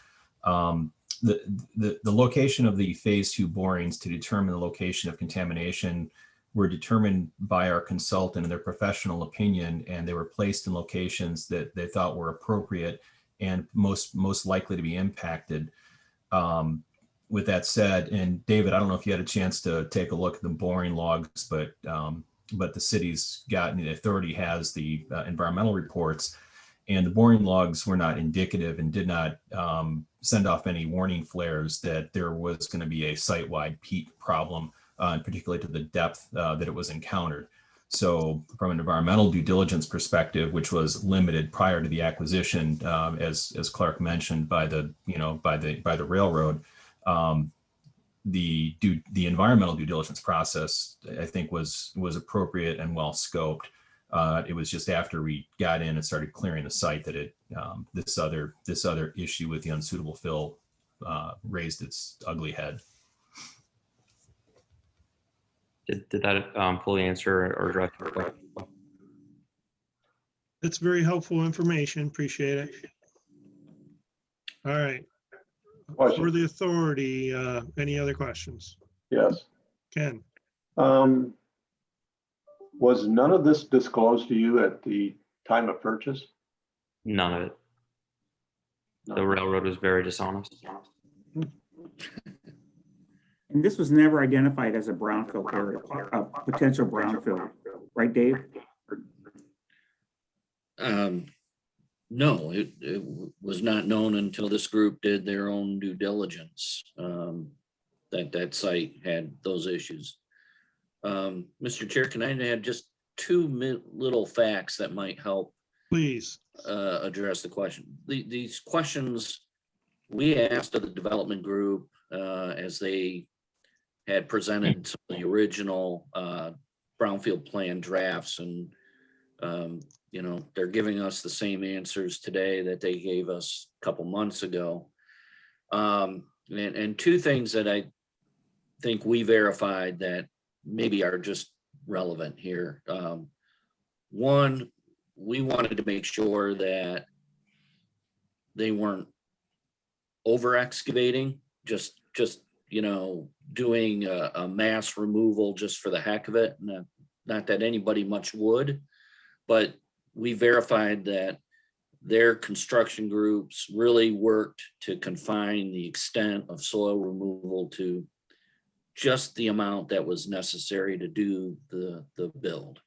the location of the phase 2 borings to determine the location of contamination were determined by our consultant and their professional opinion, and they were placed in locations that they thought were appropriate and most likely to be impacted. With that said, and David, I don't know if you had a chance to take a look at the boring logs, but the city's gotten, the authority has the environmental reports, and the boring logs were not indicative and did not send off any warning flares that there was going to be a site-wide peat problem, particularly to the depth that it was encountered. So from an environmental due diligence perspective, which was limited prior to the acquisition, as Clark mentioned, by the railroad, the environmental due diligence process, I think, was appropriate and well scoped. It was just after we got in and started clearing the site that this other issue with the unsuitable fill raised its ugly head. Did that fully answer or address your question? That's very helpful information. Appreciate it. All right. Question. For the authority, any other questions? Yes. Ken? Was none of this disclosed to you at the time of purchase? None of it. No. The railroad was very dishonest. And this was never identified as a brownfield area, a potential brownfield, right, Dave? No, it was not known until this group did their own due diligence, that site had those issues. Mr. Chair, can I add just two little facts that might help? Please. Address the question. These questions we asked of the development group as they had presented some of the original brownfield plan drafts, and they're giving us the same answers today that they gave us a couple months ago. And two things that I think we verified that maybe are just relevant here. One, we wanted to make sure that they weren't over excavating, just doing a mass removal just for the heck of it. Not that anybody much would, but we verified that their construction groups really worked to confine the extent of soil removal to just the amount that was necessary to do the build.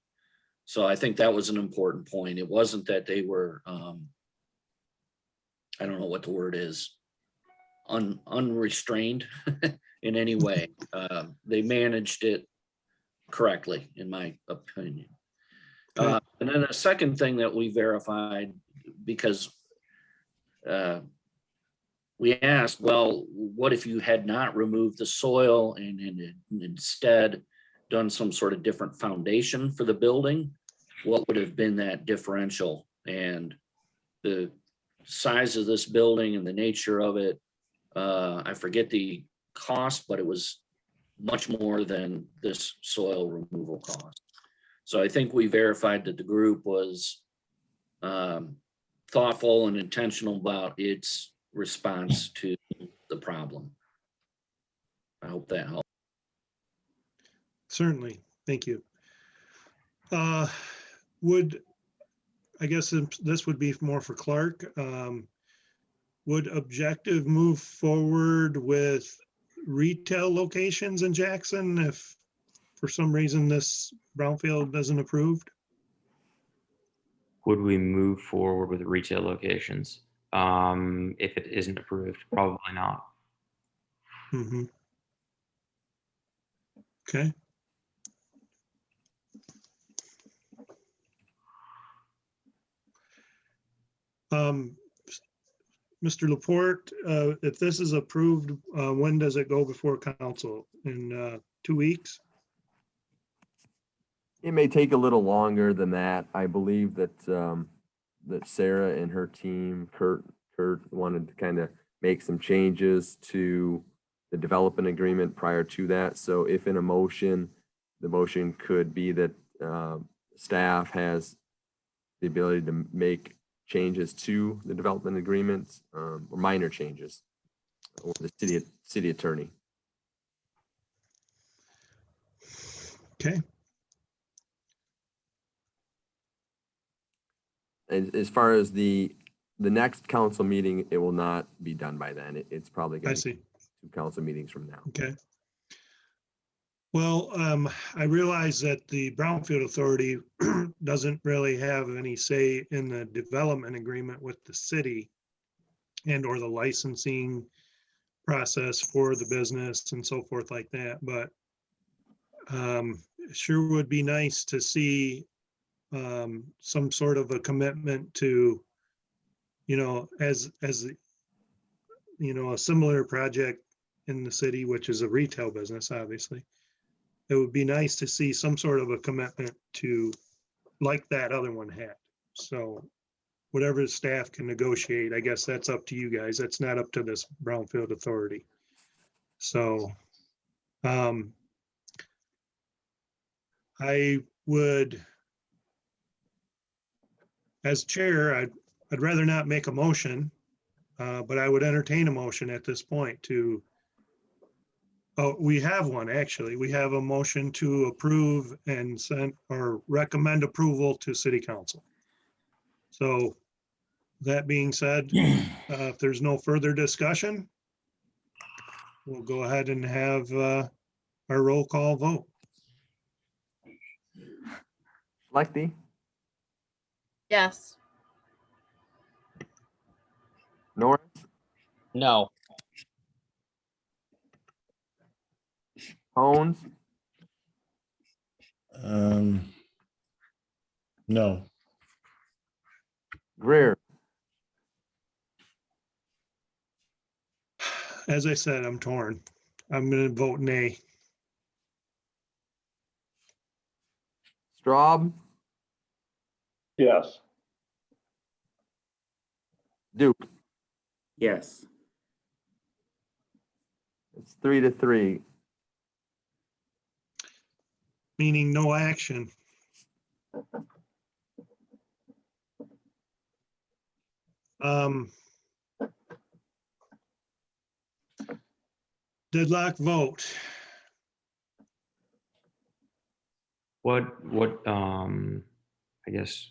So I think that was an important point. It wasn't that they were, I don't know what the word is, unrestrained in any way. They managed it correctly, in my opinion. Okay. And then a second thing that we verified, because we asked, well, what if you had not removed the soil and instead done some sort of different foundation for the building? What would have been that differential? And the size of this building and the nature of it, I forget the cost, but it was much more than this soil removal cost. So I think we verified that the group was thoughtful and intentional about its response to the problem. I hope that helped. Certainly. Thank you. I guess this would be more for Clark. Would Objective move forward with retail locations in Jackson if for some reason this brownfield isn't approved? Would we move forward with retail locations? If it isn't approved, probably not. Mm-hmm. Okay. Mr. Laporte, if this is approved, when does it go before council? In 2 weeks? It may take a little longer than that. I believe that that Sarah and her team, Kurt wanted to kind of make some changes to the development agreement prior to that. So if in a motion, the motion could be that staff has the ability to make changes to the development agreements, or minor changes, or the city attorney. Okay. as far as the next council meeting, it will not be done by then. It's probably I going to be see. 2 council meetings from now. Okay. Well, I realize that the Brownfield Authority doesn't really have any say in the development agreement with the city and or the licensing process for the business and so forth like that, but it sure would be nice to see some sort of a commitment to, as a similar project in the city, which is a retail business, obviously. It would be nice to see some sort of a commitment to, like that other one had. So whatever the staff can negotiate, I guess that's up to you guys. That's not up to this Brownfield Authority. So I would, as chair, I'd rather not make a motion, but I would entertain a motion at this point to, oh, we have one, actually. We have a motion to approve and send or recommend approval to city council. So that being said, if there's no further discussion, we'll go ahead and have our roll call vote. Lefty, Yes. Norris, No. Holmes, No. Greer, As I said, I'm torn. I'm going to vote nay. Straub, Yes. Duke. Yes. It's 3-3. Meaning no action. Deadlock vote. I guess,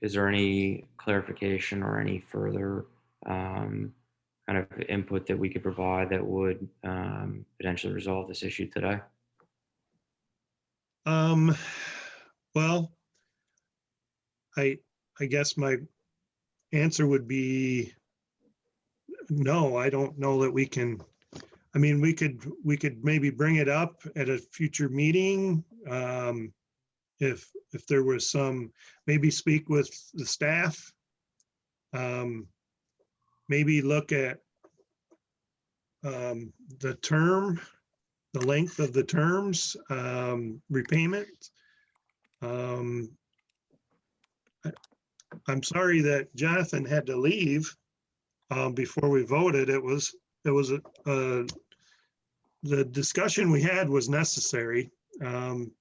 is there any clarification or any further kind of input that we could provide that would potentially resolve this issue today? Well, I guess my answer would be no. I don't know that we can. I mean, we could maybe bring it up at a future meeting. If there was some, maybe speak with the staff. Maybe look at the term, the length of the terms, repayment. I'm sorry that Jonathan had to leave before we voted. It was the discussion we had was necessary,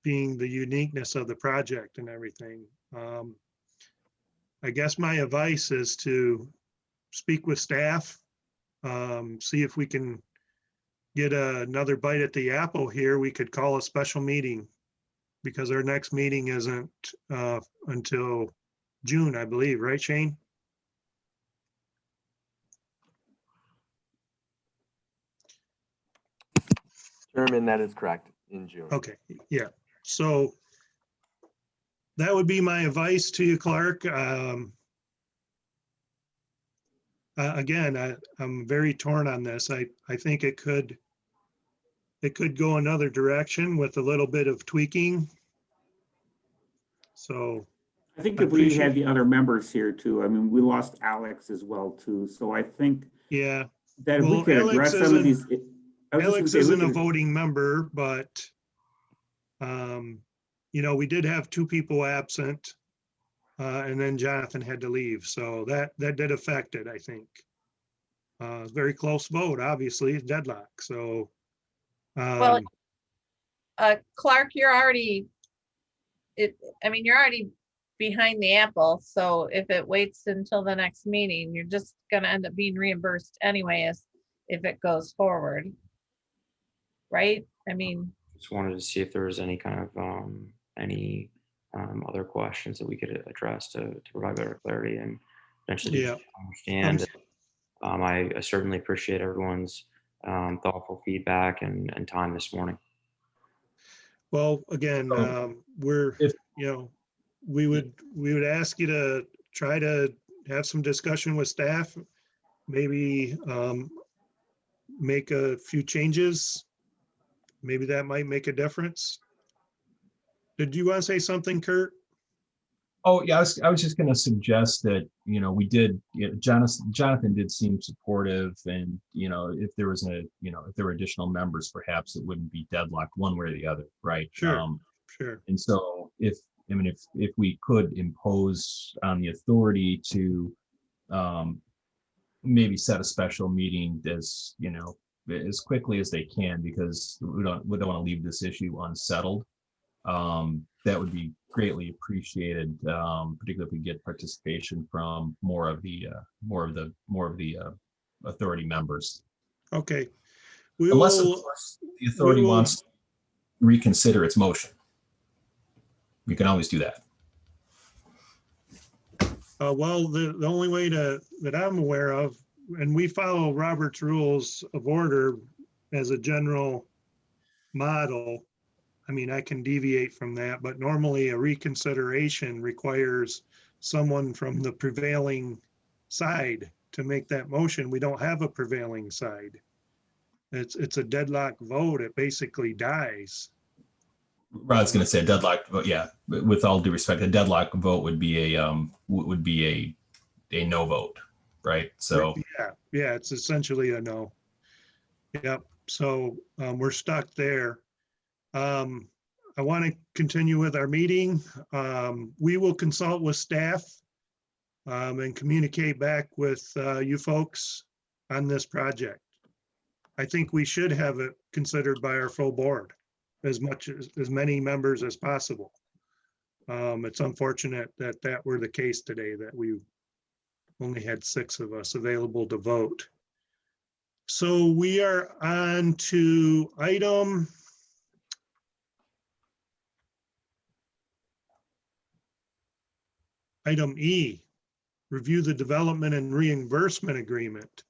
being the uniqueness of the project and everything. I guess my advice is to speak with staff, see if we can get another bite at the apple here. We could call a special meeting because our next meeting isn't until June, I believe, right, Shane? Chairman, that is correct, in June. Okay, yeah. So that would be my advice to you, Clark. Again, I'm very torn on this. I think it could go another direction with a little bit of tweaking. So I think if we had the other members here too, I mean, we lost Alex as well too. So I think yeah, that if well, we could address some of these. Alex isn't a voting member, but we did have 2 people absent, and then Jonathan had to leave, so that did affect it, I think. Very close vote, obviously, deadlock. So, Well, Clark, you're already behind the apple. So if it waits until the next meeting, you're just gonna end up being reimbursed anyway if it goes forward. Right? I mean, Just wanted to see if there was any kind of any other questions that we could address to provide better clarity and eventually Yeah. understand. I certainly appreciate everyone's thoughtful feedback and time this morning. Well, again, we're, if- we would ask you to try to have some discussion with staff, maybe make a few changes. Maybe that might make a difference. Did you want to say something, Kurt? Oh, yeah, I was just gonna suggest that, we did, Jonathan did seem supportive, and, if there was if there were additional members, perhaps it wouldn't be deadlocked one way or the other, right? Sure. Sure. And so if we could impose on the authority to maybe set a special meeting as quickly as they can, because we don't want to leave this issue unsettled. That would be greatly appreciated, particularly if we get participation from more of the authority members. Okay. Unless, of course, the authority wants to reconsider its motion. We can always do that. Well, the only way that I'm aware of, and we follow Robert's Rules of Order as a general model. I mean, I can deviate from that, but normally a reconsideration requires someone from the prevailing side to make that motion. We don't have a prevailing side. It's a deadlock vote. It basically dies. Rod's going to say a deadlock vote. Yeah, with all due respect, a deadlock vote would be a no vote, right? So yeah, it's essentially a no. Yep. So we're stuck there. I want to continue with our meeting. We will consult with staff and communicate back with you folks on this project. I think we should have it considered by our full board, as many members as possible. It's unfortunate that were the case today, that we only had 6 of us available to vote. So we are on to item E, review the development and reimbursement agreement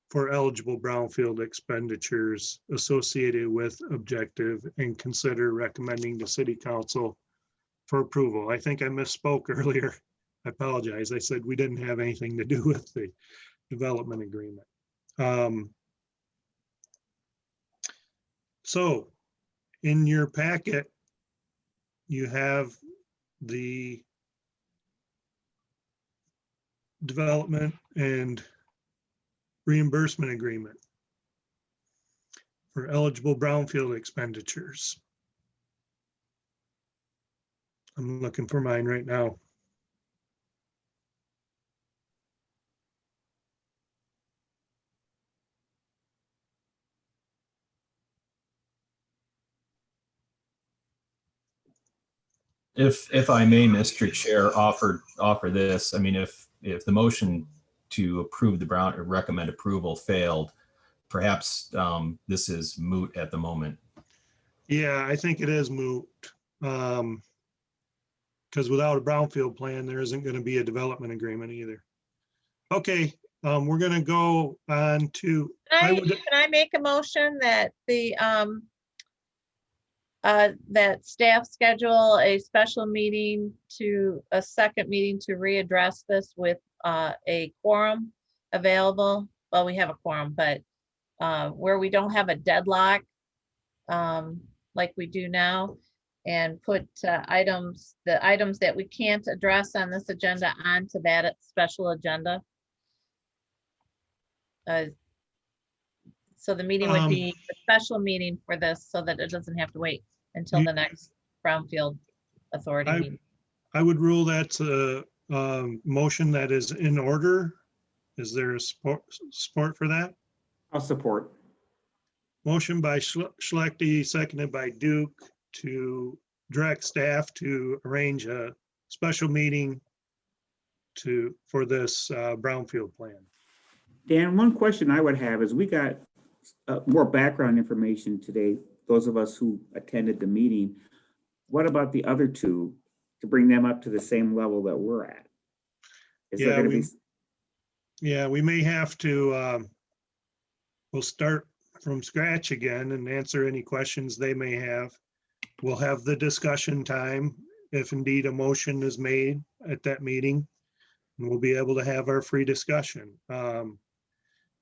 for eligible brownfield expenditures associated with objective, and consider recommending to City Council for approval. I think I misspoke earlier. I apologize. I said we didn't have anything to do with the development agreement. So in your packet, you have the development and reimbursement agreement for eligible brownfield expenditures. I'm looking for mine right now. if I may, Mr. Chair, offer this. I mean, if the motion to approve the or recommend approval failed, perhaps this is moot at the moment. Yeah, I think it is moot. Because without a brownfield plan, there isn't going to be a development agreement either. Okay, we're going to go on to. Can I make a motion that the that staff schedule a special meeting a second meeting to readdress this with a quorum available? Well, we have a quorum, but where we don't have a deadlock like we do now, and put the items that we can't address on this agenda onto that special agenda. So the meeting would be a special meeting for this, so that it doesn't have to wait until the next Brownfield Authority meeting. I would rule that's a motion that is in order. Is there a support for that? I'll support. Motion by Schlechte, seconded by Duke, to direct staff to arrange a special meeting for this brownfield plan. Dan, one question I would have is, we got more background information today, those of us who attended the meeting. What about the other 2? to bring them up to the same level that we're at? Is there Yeah, gonna be, Yeah, we may have to, we'll start from scratch again and answer any questions they may have. We'll have the discussion time if indeed a motion is made at that meeting. And we'll be able to have our free discussion.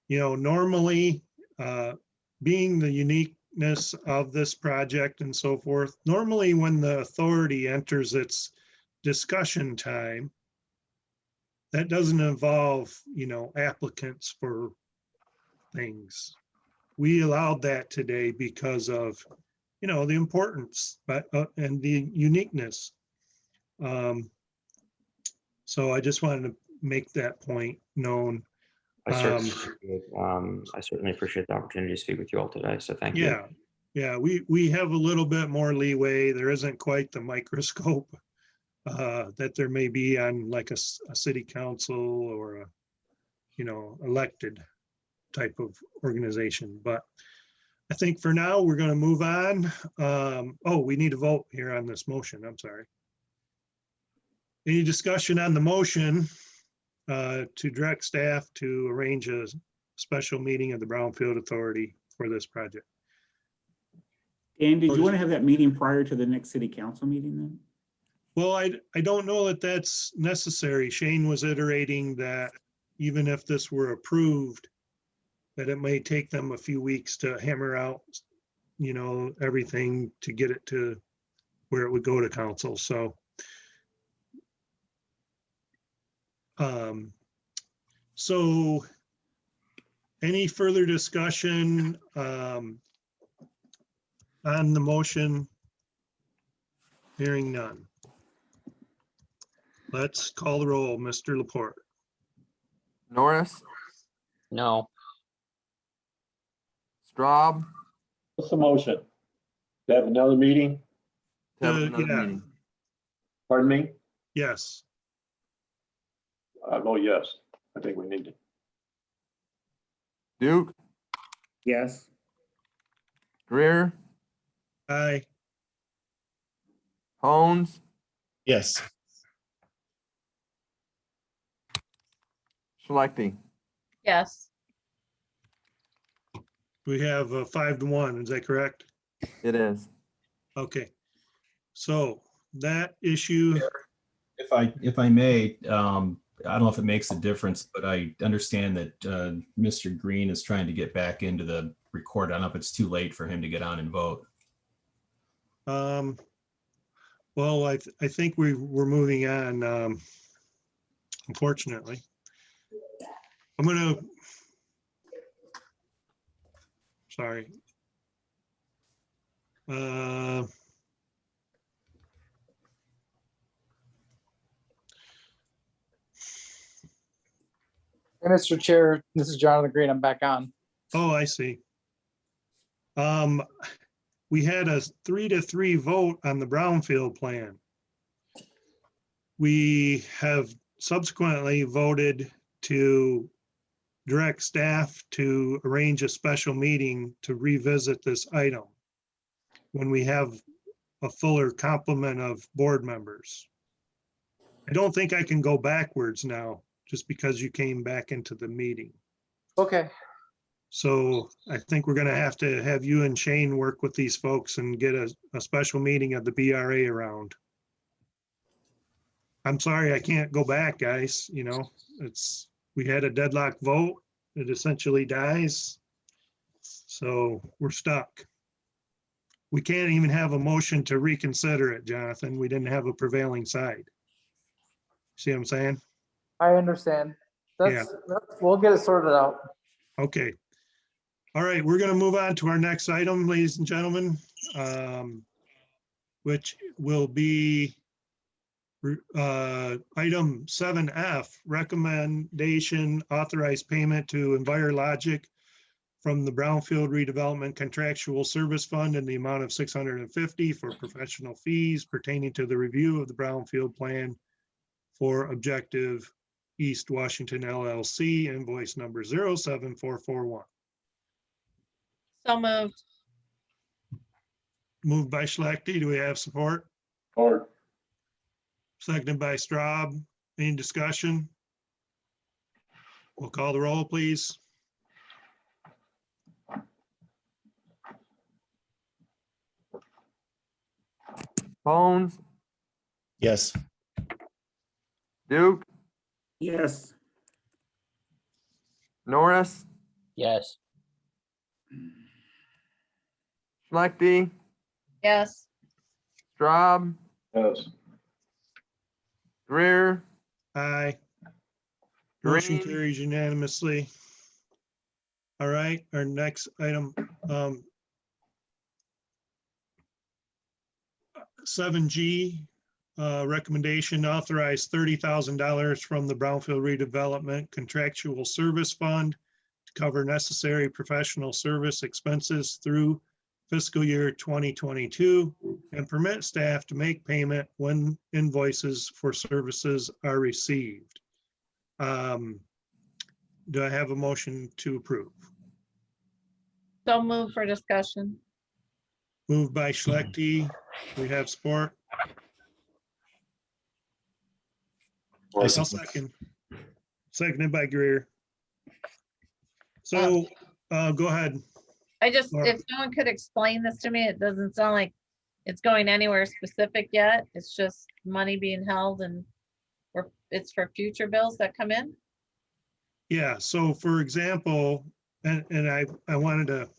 Normally, being the uniqueness of this project and so forth, normally when the authority enters its discussion time, that doesn't involve, applicants for things. We allowed that today because of, the importance, and the uniqueness. So I just wanted to make that point known. I certainly appreciate the opportunity to speak with you all today. So thank you. Yeah, we have a little bit more leeway. There isn't quite the microscope that there may be on like a city council or a, elected type of organization. But I think for now, we're going to move on. Oh, we need a vote here on this motion. I'm sorry. Any discussion on the motion to direct staff to arrange a special meeting of the Brownfield Authority for this project? Dan, did you want to have that meeting prior to the next city council meeting then? Well, I don't know that that's necessary. Shane was iterating that even if this were approved, that it may take them a few weeks to hammer out, everything to get it to where it would go to council. So, any further discussion on the motion? Hearing none. Let's call the roll. Mr. Laporte. Norris, No. Straub, What's the motion? To have another meeting? to have another Yeah. meeting. Pardon me? Yes. I vote yes. I think we need to. Duke, Yes. Greer, Aye. Holmes, Yes. Schlechte. Yes. We have a 5-1. Is that correct? It is. Okay. So that issue, If I may, I don't know if it makes a difference, but I understand that Mr. Green is trying to get back into the record. I don't know if it's too late for him to get on and vote. well, I think we're moving on, unfortunately. I'm gonna, sorry. Hey, Mr. Chair, this is Jonathan Green. I'm back on. Oh, I see. We had a 3-3 vote on the Brownfield plan. We have subsequently voted to direct staff to arrange a special meeting to revisit this item when we have a fuller complement of board members. I don't think I can go backwards now just because you came back into the meeting. Okay. So I think we're gonna have to have you and Shane work with these folks and get a special meeting of the BRA around. I'm sorry, I can't go back, guys, we had a deadlock vote. It essentially dies. So we're stuck. We can't even have a motion to reconsider it, Jonathan. We didn't have a prevailing side. See what I'm saying? I understand. We'll get it sorted out. Okay. All right, we're gonna move on to our next item, ladies and gentlemen, which will be item 7F, recommendation authorized payment to EnviroLogic from the Brownfield Redevelopment Contractual Service Fund in the amount of $650 for professional fees pertaining to the review of the Brownfield plan for Objective East Washington LLC, invoice number 07441. So moved. Moved by Schlechte. Do we have support? Or seconded by Straub. Any discussion? We'll call the roll, please. Bones, Yes. Duke, Yes. Norris, Yes. Schlechte, Yes. Straub, Yes. Greer, Aye. Motion Green. carries unanimously. All right, our next item, 7G, recommendation to authorize $30,000 from the Brownfield Redevelopment Contractual Service Fund to cover necessary professional service expenses through fiscal year 2022 and permit staff to make payment when invoices for services are received. Do I have a motion to approve? So move for discussion. Moved by Schlechte. We have support. I I'll support. second. Seconded by Greer. So, go ahead. I just, Laura. if someone could explain this to me, it doesn't sound like it's going anywhere specific yet. It's just money being held and it's for future bills that come in. Yeah, so for example, and I wanted to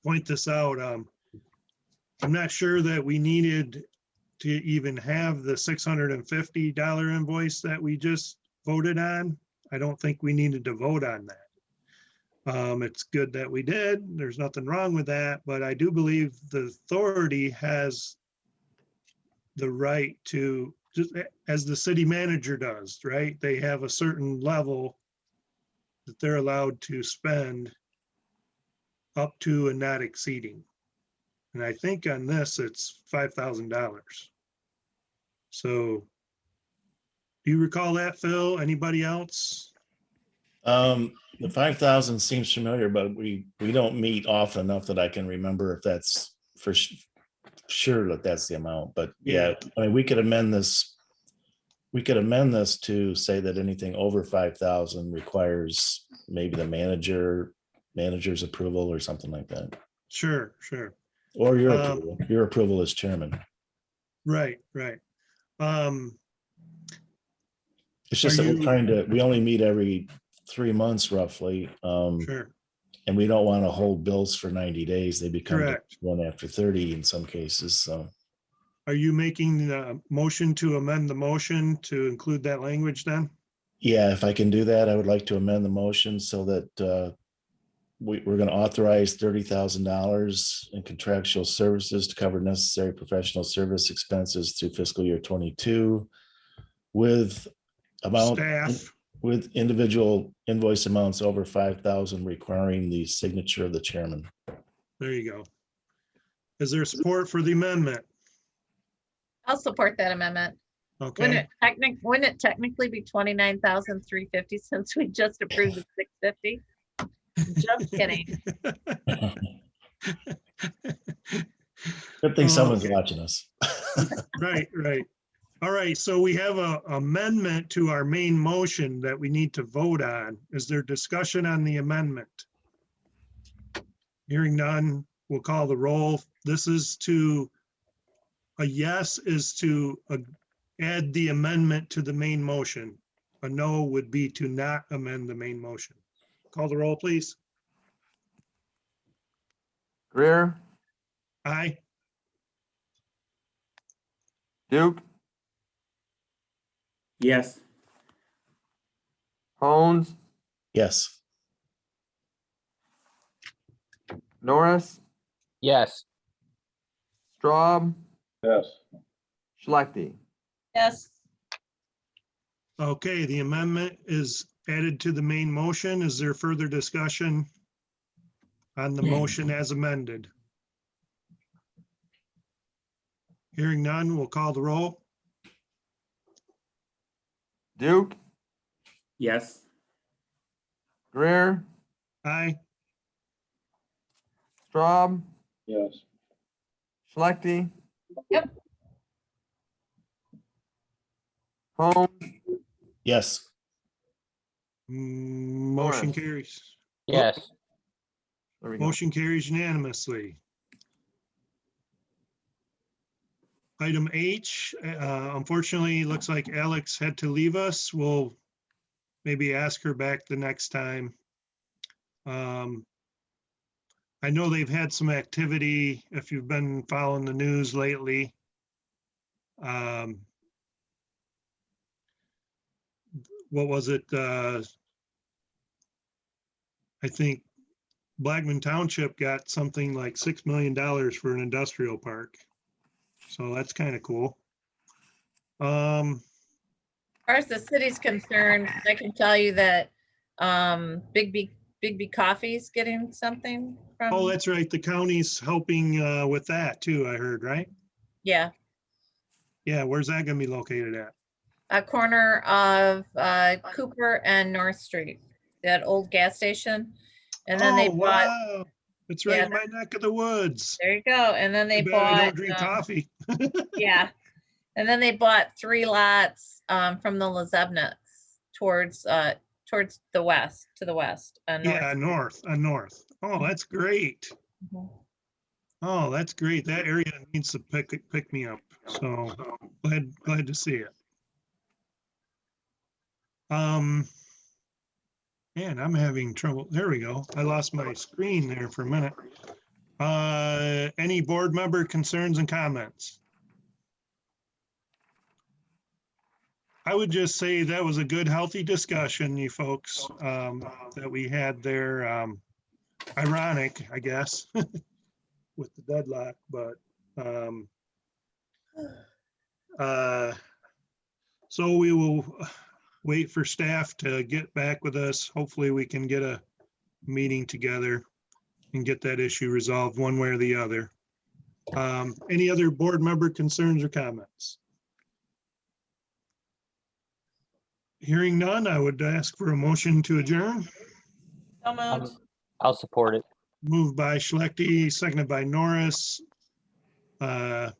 point this out. I'm not sure that we needed to even have the $650 invoice that we just voted on. I don't think we needed to vote on that. It's good that we did. There's nothing wrong with that, but I do believe the authority has the right to, just as the city manager does, right? They have a certain level that they're allowed to spend up to and not exceeding. And I think on this, it's $5,000. So do you recall that, Phil? Anybody else? The 5,000 seems familiar, but we don't meet often enough that I can remember if that's for sure that that's the amount. But yeah, I mean, we could amend this. We could amend this to say that anything over 5,000 requires maybe the manager's approval or something like that. Sure, sure. Or your approval as chairman. Right, right. It's just Are that we only meet every 3 months roughly. Sure, And we don't want to hold bills for 90 days. They become correct. one after 30 in some cases. So Are you making the motion to amend the motion to include that language then? yeah, if I can do that, I would like to amend the motion so that we're going to authorize $30,000 in contractual services to cover necessary professional service expenses through fiscal year 22 with Staff, with individual invoice amounts over 5,000 requiring the signature of the chairman. there you go. Is there support for the amendment? I'll support that amendment. Okay, Wouldn't it technically be 29,350 since we just approved the 650? Just kidding. Good thing someone's Okay. watching us. Right, right. All right, so we have a amendment to our main motion that we need to vote on. Is there discussion on the amendment? Hearing none, we'll call the roll. This is a yes is to add the amendment to the main motion. A no would be to not amend the main motion. Call the roll, please. Greer, Aye. Duke, Yes. Bones, Yes. Norris, Yes. Straub, Yes. Schlechte. Yes. Okay, the amendment is added to the main motion. Is there further discussion on the motion as amended? Hearing none, we'll call the roll. Duke, Yes. Greer, Aye. Straub, Yes. Schlechte. Yep. Holmes, Yes. Motion Morris. carries. Yes. there we go. Motion carries unanimously. Item H, unfortunately, looks like Alex had to leave us. We'll maybe ask her back the next time. I know they've had some activity, if you've been following the news lately. What was it? I think Blackman Township got something like $6 million for an industrial park. So that's kind of cool. As far as the city's concerned, I can tell you that Big B Coffee's getting something from. Oh, that's right. The county's helping with that too, I heard, right? Yeah, Yeah, where's that gonna be located at? a corner of Cooper and North Street, that old gas station. And then they Oh, bought, wow. It's right yeah, in my neck of the woods. there you go. And then they Too bad I bought, don't drink coffee. yeah. And then they bought 3 lots from the Lezebniks towards the west, to the west. Yeah, north. Oh, that's great. Mhm. Oh, that's great. That area needs to pick me up. So glad to see it. Man, I'm having trouble. There we go. I lost my screen there for a minute. Any board member concerns and comments? I would just say that was a good, healthy discussion, you folks, that we had there. Ironic, I guess, with the deadlock, but so we will wait for staff to get back with us. Hopefully we can get a meeting together and get that issue resolved one way or the other. Any other board member concerns or comments? Hearing none, I would ask for a motion to adjourn. So moved. I'll support it. Moved by Schlechte, seconded by Norris. Guess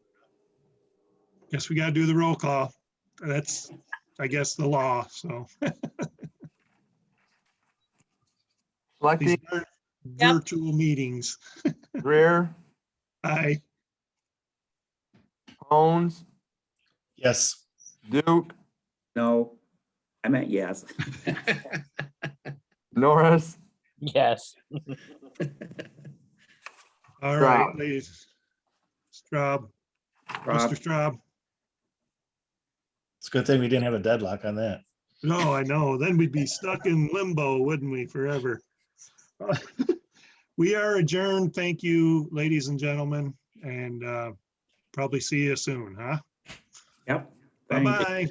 we gotta do the roll call. That's, I guess, the law, so. These Selecting are virtual meetings. Greer, Aye. Holmes, Yes. Duke, No, I meant yes. Norris, Yes. All right, Straub. ladies. Straub, Rob, Mr. Straub. It's a good thing we didn't have a deadlock on that. No, I know. Then we'd be stuck in limbo, wouldn't we, forever? We are adjourned. Thank you, ladies and gentlemen, and probably see you soon, huh? yep. Thank you. Bye-bye.